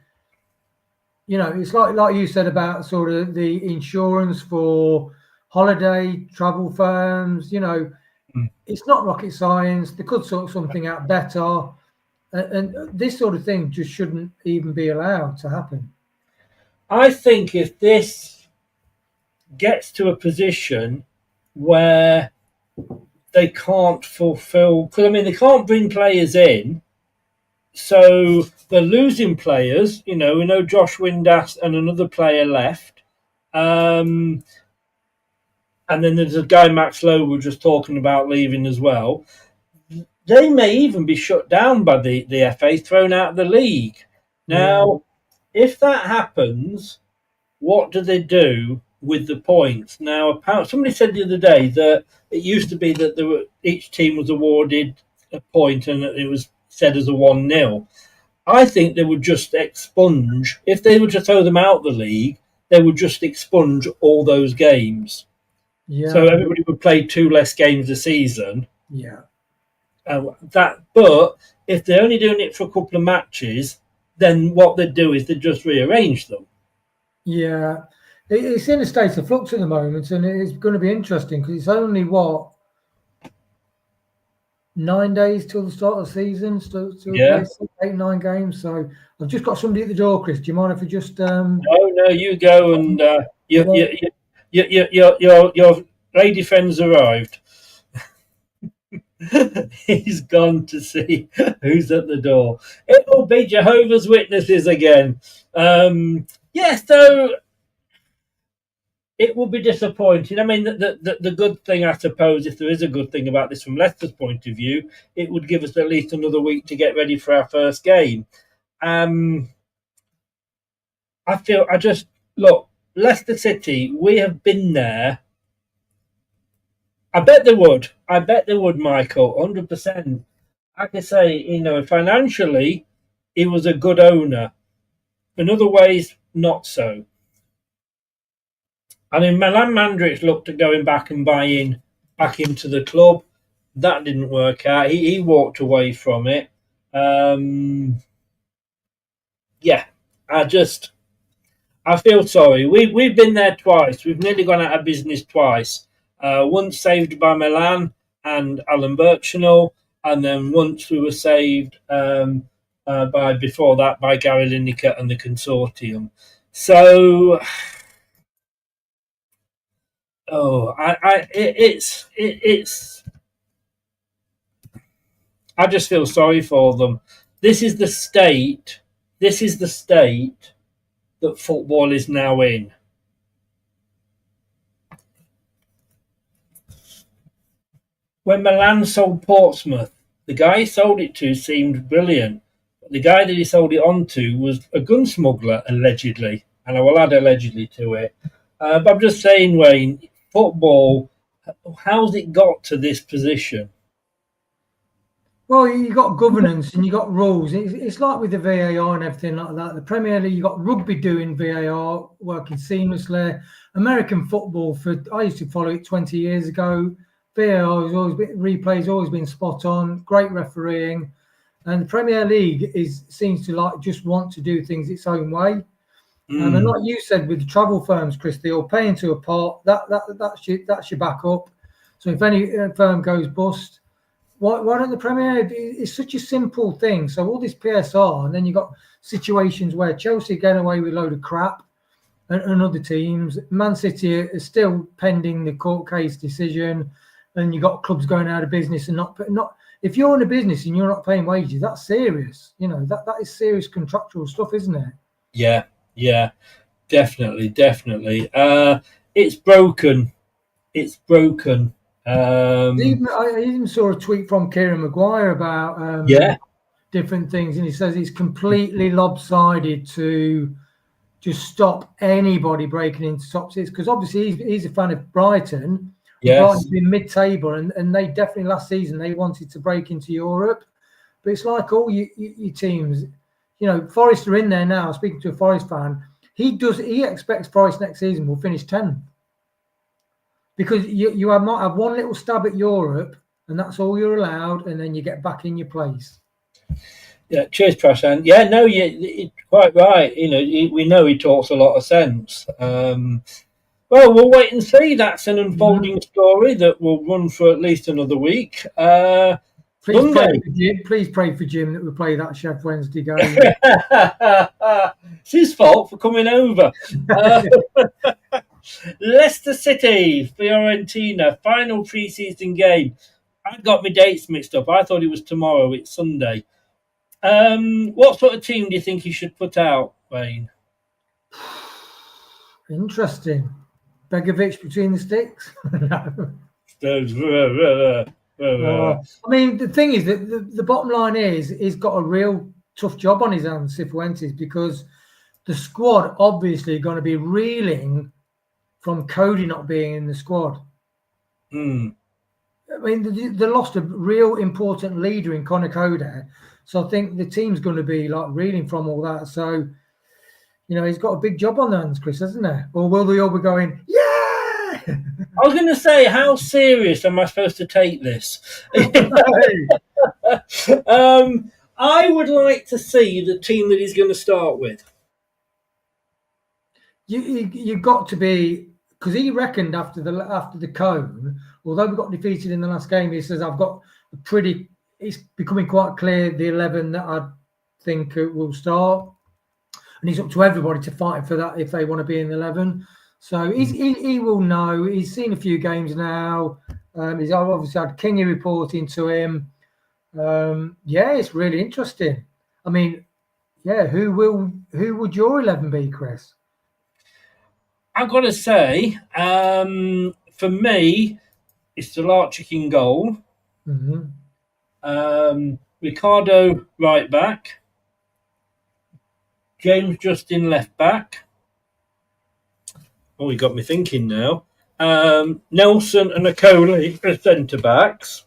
You know, it's like you said about sort of the insurance for holiday travel firms. You know, It's not rocket science. They could sort something out better, and this sort of thing just shouldn't even be allowed to happen. I think if this gets to a position where they can't fulfill, because I mean they can't bring players in. So they're losing players. You know, we know Josh Windass and another player left. And then there's a guy, Max Lowe, we're just talking about leaving as well. They may even be shut down by the FA, thrown out of the league. Now, if that happens, what do they do with the points? Now, apparently, somebody said the other day that it used to be that each team was awarded a point and it was said as a 1-0. I think they would just expunge. If they were to throw them out the league, they would just expunge all those games. Yeah. So everybody would play 2 less games a season. Yeah. But if they're only doing it for a couple of matches, then what they'd do is they'd just rearrange them. Yeah. It's in a state of flux at the moment, and it's going to be interesting because it's only 9 days till the start of the season, so 8-9 games. So I've just got somebody at the door, Chris. Do you mind if we just? No, you go and your lady friend's arrived. He's gone to see who's at the door. It will be Jehovah's Witnesses again. So it will be disappointing. I mean, the good thing, I suppose, if there is a good thing about this from Leicester's point of view, it would give us at least another week to get ready for our first game. Look, Leicester City, we have been there. I bet they would, Michael, 100%. Like I say, financially, he was a good owner. In other ways, not so. I mean, Milan Mandrić looked at going back and buying back into the club. That didn't work out. He walked away from it. Yeah, I feel sorry. We've been there twice. We've nearly gone out of business twice. Once saved by Milan and Alan Birchnell, and then once we were saved before that by Gary Lineker and the consortium. So, it's. I just feel sorry for them. This is the state. This is the state that football is now in. When Milan sold Portsmouth, the guy he sold it to seemed brilliant. The guy that he sold it on to was a gun smuggler, allegedly. And I will add allegedly to it. But I'm just saying, Wayne, football, how's it got to this position? Well, you got governance and you got rules. It's like with the VAR and everything like that. The Premier League, you got rugby doing VAR, working seamlessly. American football, I used to follow it 20 years ago. VAR has always been, replays always been spot on. Great refereeing, and the Premier League seems to just want to do things its own way. And like you said with the travel firms, Chris, they all pay into a pot. That's your backup. So if any firm goes bust, why don't the Premier? It's such a simple thing. So all this PSR, and then you got situations where Chelsea get away with a load of crap, and other teams. Man City is still pending the court case decision, and you got clubs going out of business and not. If you're in a business and you're not paying wages, that's serious. That is serious contractual stuff, isn't it? Yeah, definitely. It's broken. I even saw a tweet from Kieran Maguire about different things, and he says it's completely lopsided to just stop anybody breaking into top six, because obviously he's a fan of Brighton. Yes. Brighton's been mid-table, and they definitely last season they wanted to break into Europe, but it's like all you teams. Forest are in there now. Speaking to a Forest fan, he expects Forest next season will finish 10th. Because you might have one little stab at Europe, and that's all you're allowed, and then you get back in your place. Yeah, cheers, Prasan. Yeah, no, you're quite right. We know he talks a lot of sense. Well, we'll wait and see. That's an unfolding story that will run for at least another week. Please pray for Jim that we play that Sheffield Wednesday game. It's his fault for coming over. Leicester City, Fiorentina, final pre-season game. I got my dates mixed up. I thought it was tomorrow. It's Sunday. What sort of team do you think he should put out, Wayne? Interesting. Begovic between the sticks? I mean, the thing is that the bottom line is he's got a real tough job on his hands, Cifuentes, because the squad obviously going to be reeling from Coady not being in the squad. I mean, they lost a real important leader in Conor Coady, so I think the team's going to be reeling from all that. So, he's got a big job on their hands, Chris, hasn't he? Or will they all be going, yeah? I was going to say, how serious am I supposed to take this? I would like to see the team that he's going to start with. You've got to be, because he reckoned after the cone, although we got defeated in the last game, he says it's becoming quite clear the 11 that I think will start, and he's up to everybody to fight for that if they want to be in the 11. So he will know. He's seen a few games now. He's obviously had Kingy reporting to him. It's really interesting. I mean, who would your 11 be, Chris? I've got to say, for me, it's Delarchik in goal. Ricardo right back. James Justin left back. Oh, he got me thinking now. Nelson and Akoli as centre backs.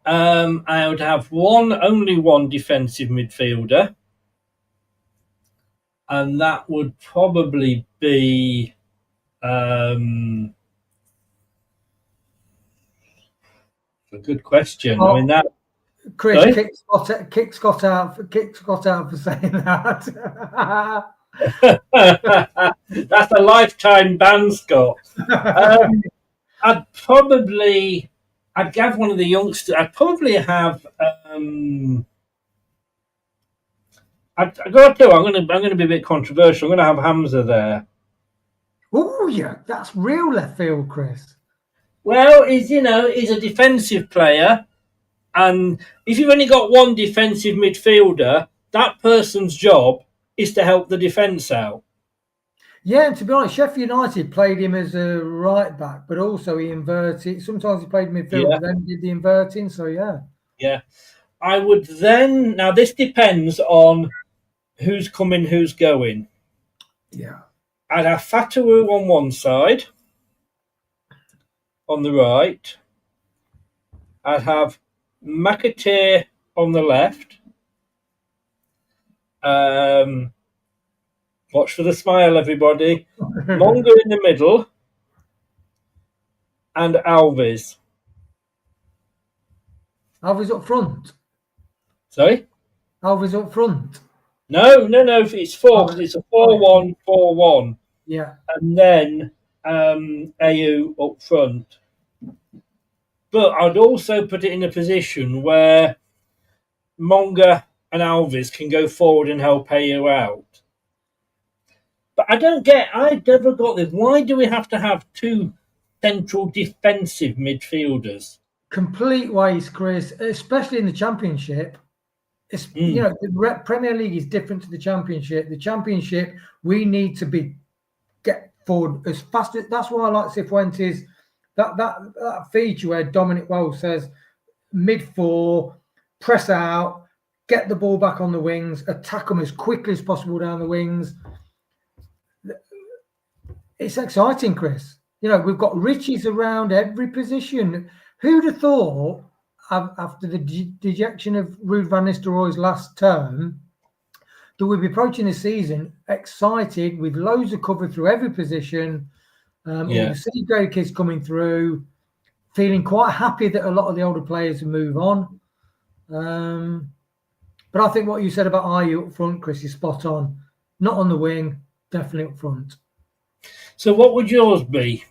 I would have only one defensive midfielder, and that would probably be A good question. Oh, I mean that. Chris, Sorry? kick Scott out for saying that. That's a lifetime ban, Scott. I'd have one of the youngsters. I'd probably have. I got to. I'm gonna be a bit controversial. I'm gonna have Hamza there. Oh yeah, that's real left field, Chris. Well, he's a defensive player, and if you've only got one defensive midfielder, that person's job is to help the defence out. Yeah, and to be honest, Sheffield United played him as a right back, but also he inverted. Sometimes he played midfield, but then did the inverting. So yeah. Yeah, I would then. Now this depends on who's coming, who's going. Yeah. I'd have Fatawu on one side, on the right. I'd have McAteer on the left. Watch for the smile, everybody. Monga in the middle. And Alves. Alves up front. Sorry? Alves up front. No. It's four. It's a 4-1-4-1. Yeah. And then AU up front. But I'd also put it in a position where Monga and Alves can go forward and help AU out. But I never got this. Why do we have to have two central defensive midfielders? Complete waste, Chris, especially in the Championship. The Premier League is different to the Championship. The Championship, we need to get forward as fast as. That's why I like Cifuentes. That feature where Dominic Wells says mid four, press out, get the ball back on the wings, attack them as quickly as possible down the wings. It's exciting, Chris. We've got Richies around every position. Who'd have thought after the dejection of Ruud van Nistelrooy's last term that we'd be approaching the season excited with loads of cover through every position. All the City grade kids coming through, feeling quite happy that a lot of the older players move on. But I think what you said about Ayew up front, Chris, is spot on. Not on the wing, definitely up front. So what would yours be?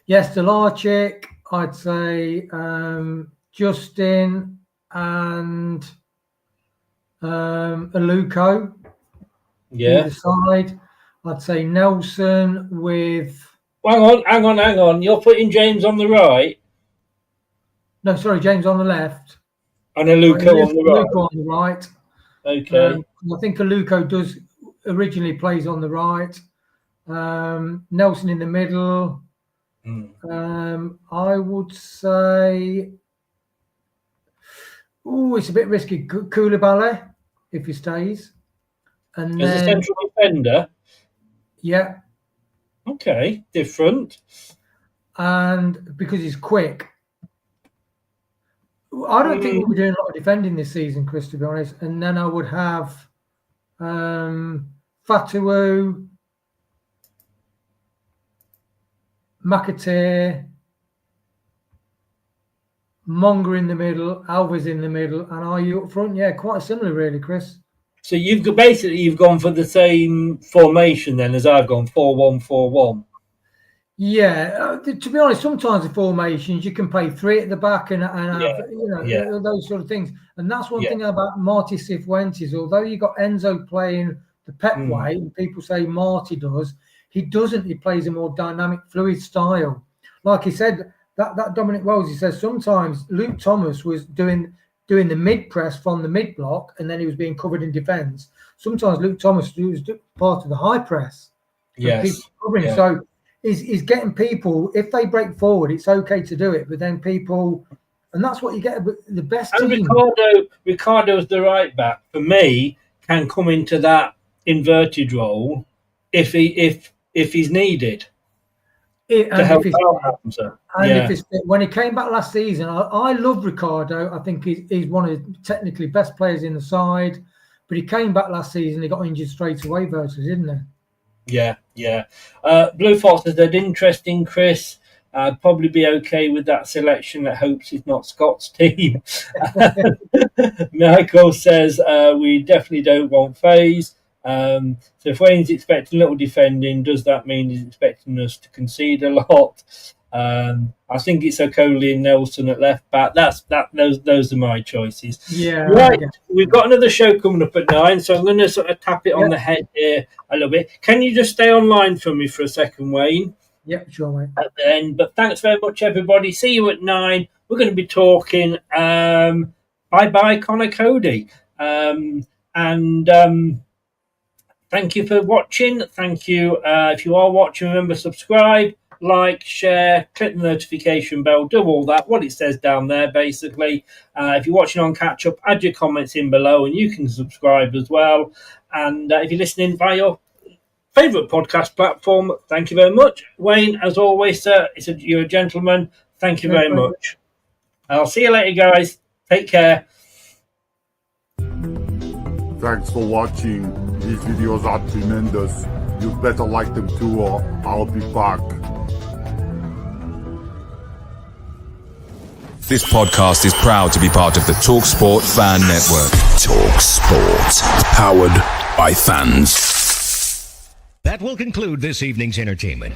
Yes, Delarchik, I'd say Justin and Aluko. Yeah. Either side. I'd say Nelson with... Hang on. You're putting James on the right? No, sorry, James on the left. And Aluko on the right? Aluko on the right. Okay. I think Aluko originally plays on the right. Nelson in the middle. I would say... it's a bit risky. Koulibaly, if he stays. And as a central defender? Yeah. Okay, different. And because he's quick. I don't think we'll be doing a lot of defending this season, Chris, to be honest. And then I would have Fatawu, McAteer, Monga in the middle, Alves in the middle, and Ayew up front. Yeah, quite similar, really, Chris. So you've gone for the same formation then as I've gone, 4-1-4-1. Yeah, to be honest, sometimes the formations you can play three at the back and have those sort of things. And that's one thing about Marty Cifuentes. Although you got Enzo playing the Pep way, and people say Marty does, he doesn't. He plays a more dynamic, fluid style. Like he said, that Dominic Wells, he says sometimes Luke Thomas was doing the mid press from the mid block, and then he was being covered in defence. Sometimes Luke Thomas was part of the high press. Yes. Yeah. So is getting people, if they break forward, it's okay to do it. But then people, and that's what you get. The best and team. Ricardo's the right back for me, can come into that inverted role if he's needed. When he came back last season, I love Ricardo. I think he's one of the technically best players in the side. But he came back last season, he got injured straight away, virtually, didn't he? Yeah. Blue Fox has said, interesting, Chris. I'd probably be okay with that selection. That hopes it's not Scott's team. Michael says we definitely don't want Faze. So if Wayne's expecting little defending, does that mean he's expecting us to concede a lot? I think it's Okoli and Nelson at left back. Those are my choices. Yeah. Right. We've got another show coming up at 9, so I'm going to sort of tap it on the head here a little bit. Can you just stay online for me for a second, Wayne? Yep, sure, mate. At the end. But thanks very much, everybody. See you at 9. We're going to be talking bye-bye Connor Coady. Thank you for watching. Thank you. If you are watching, remember, subscribe, like, share, click the notification bell, do all that, what it says down there, basically. If you're watching on catch-up, add your comments in below, and you can subscribe as well. And if you're listening via your favourite podcast platform, thank you very much. Wayne, as always, sir, you're a gentleman. Thank you very much. I'll see you later, guys. Take care. Thanks for watching. These videos are tremendous. You better like them too, or I'll be back. This podcast is proud to be part of the TalkSport Fan Network. TalkSport. Powered by fans. That will conclude this evening's entertainment.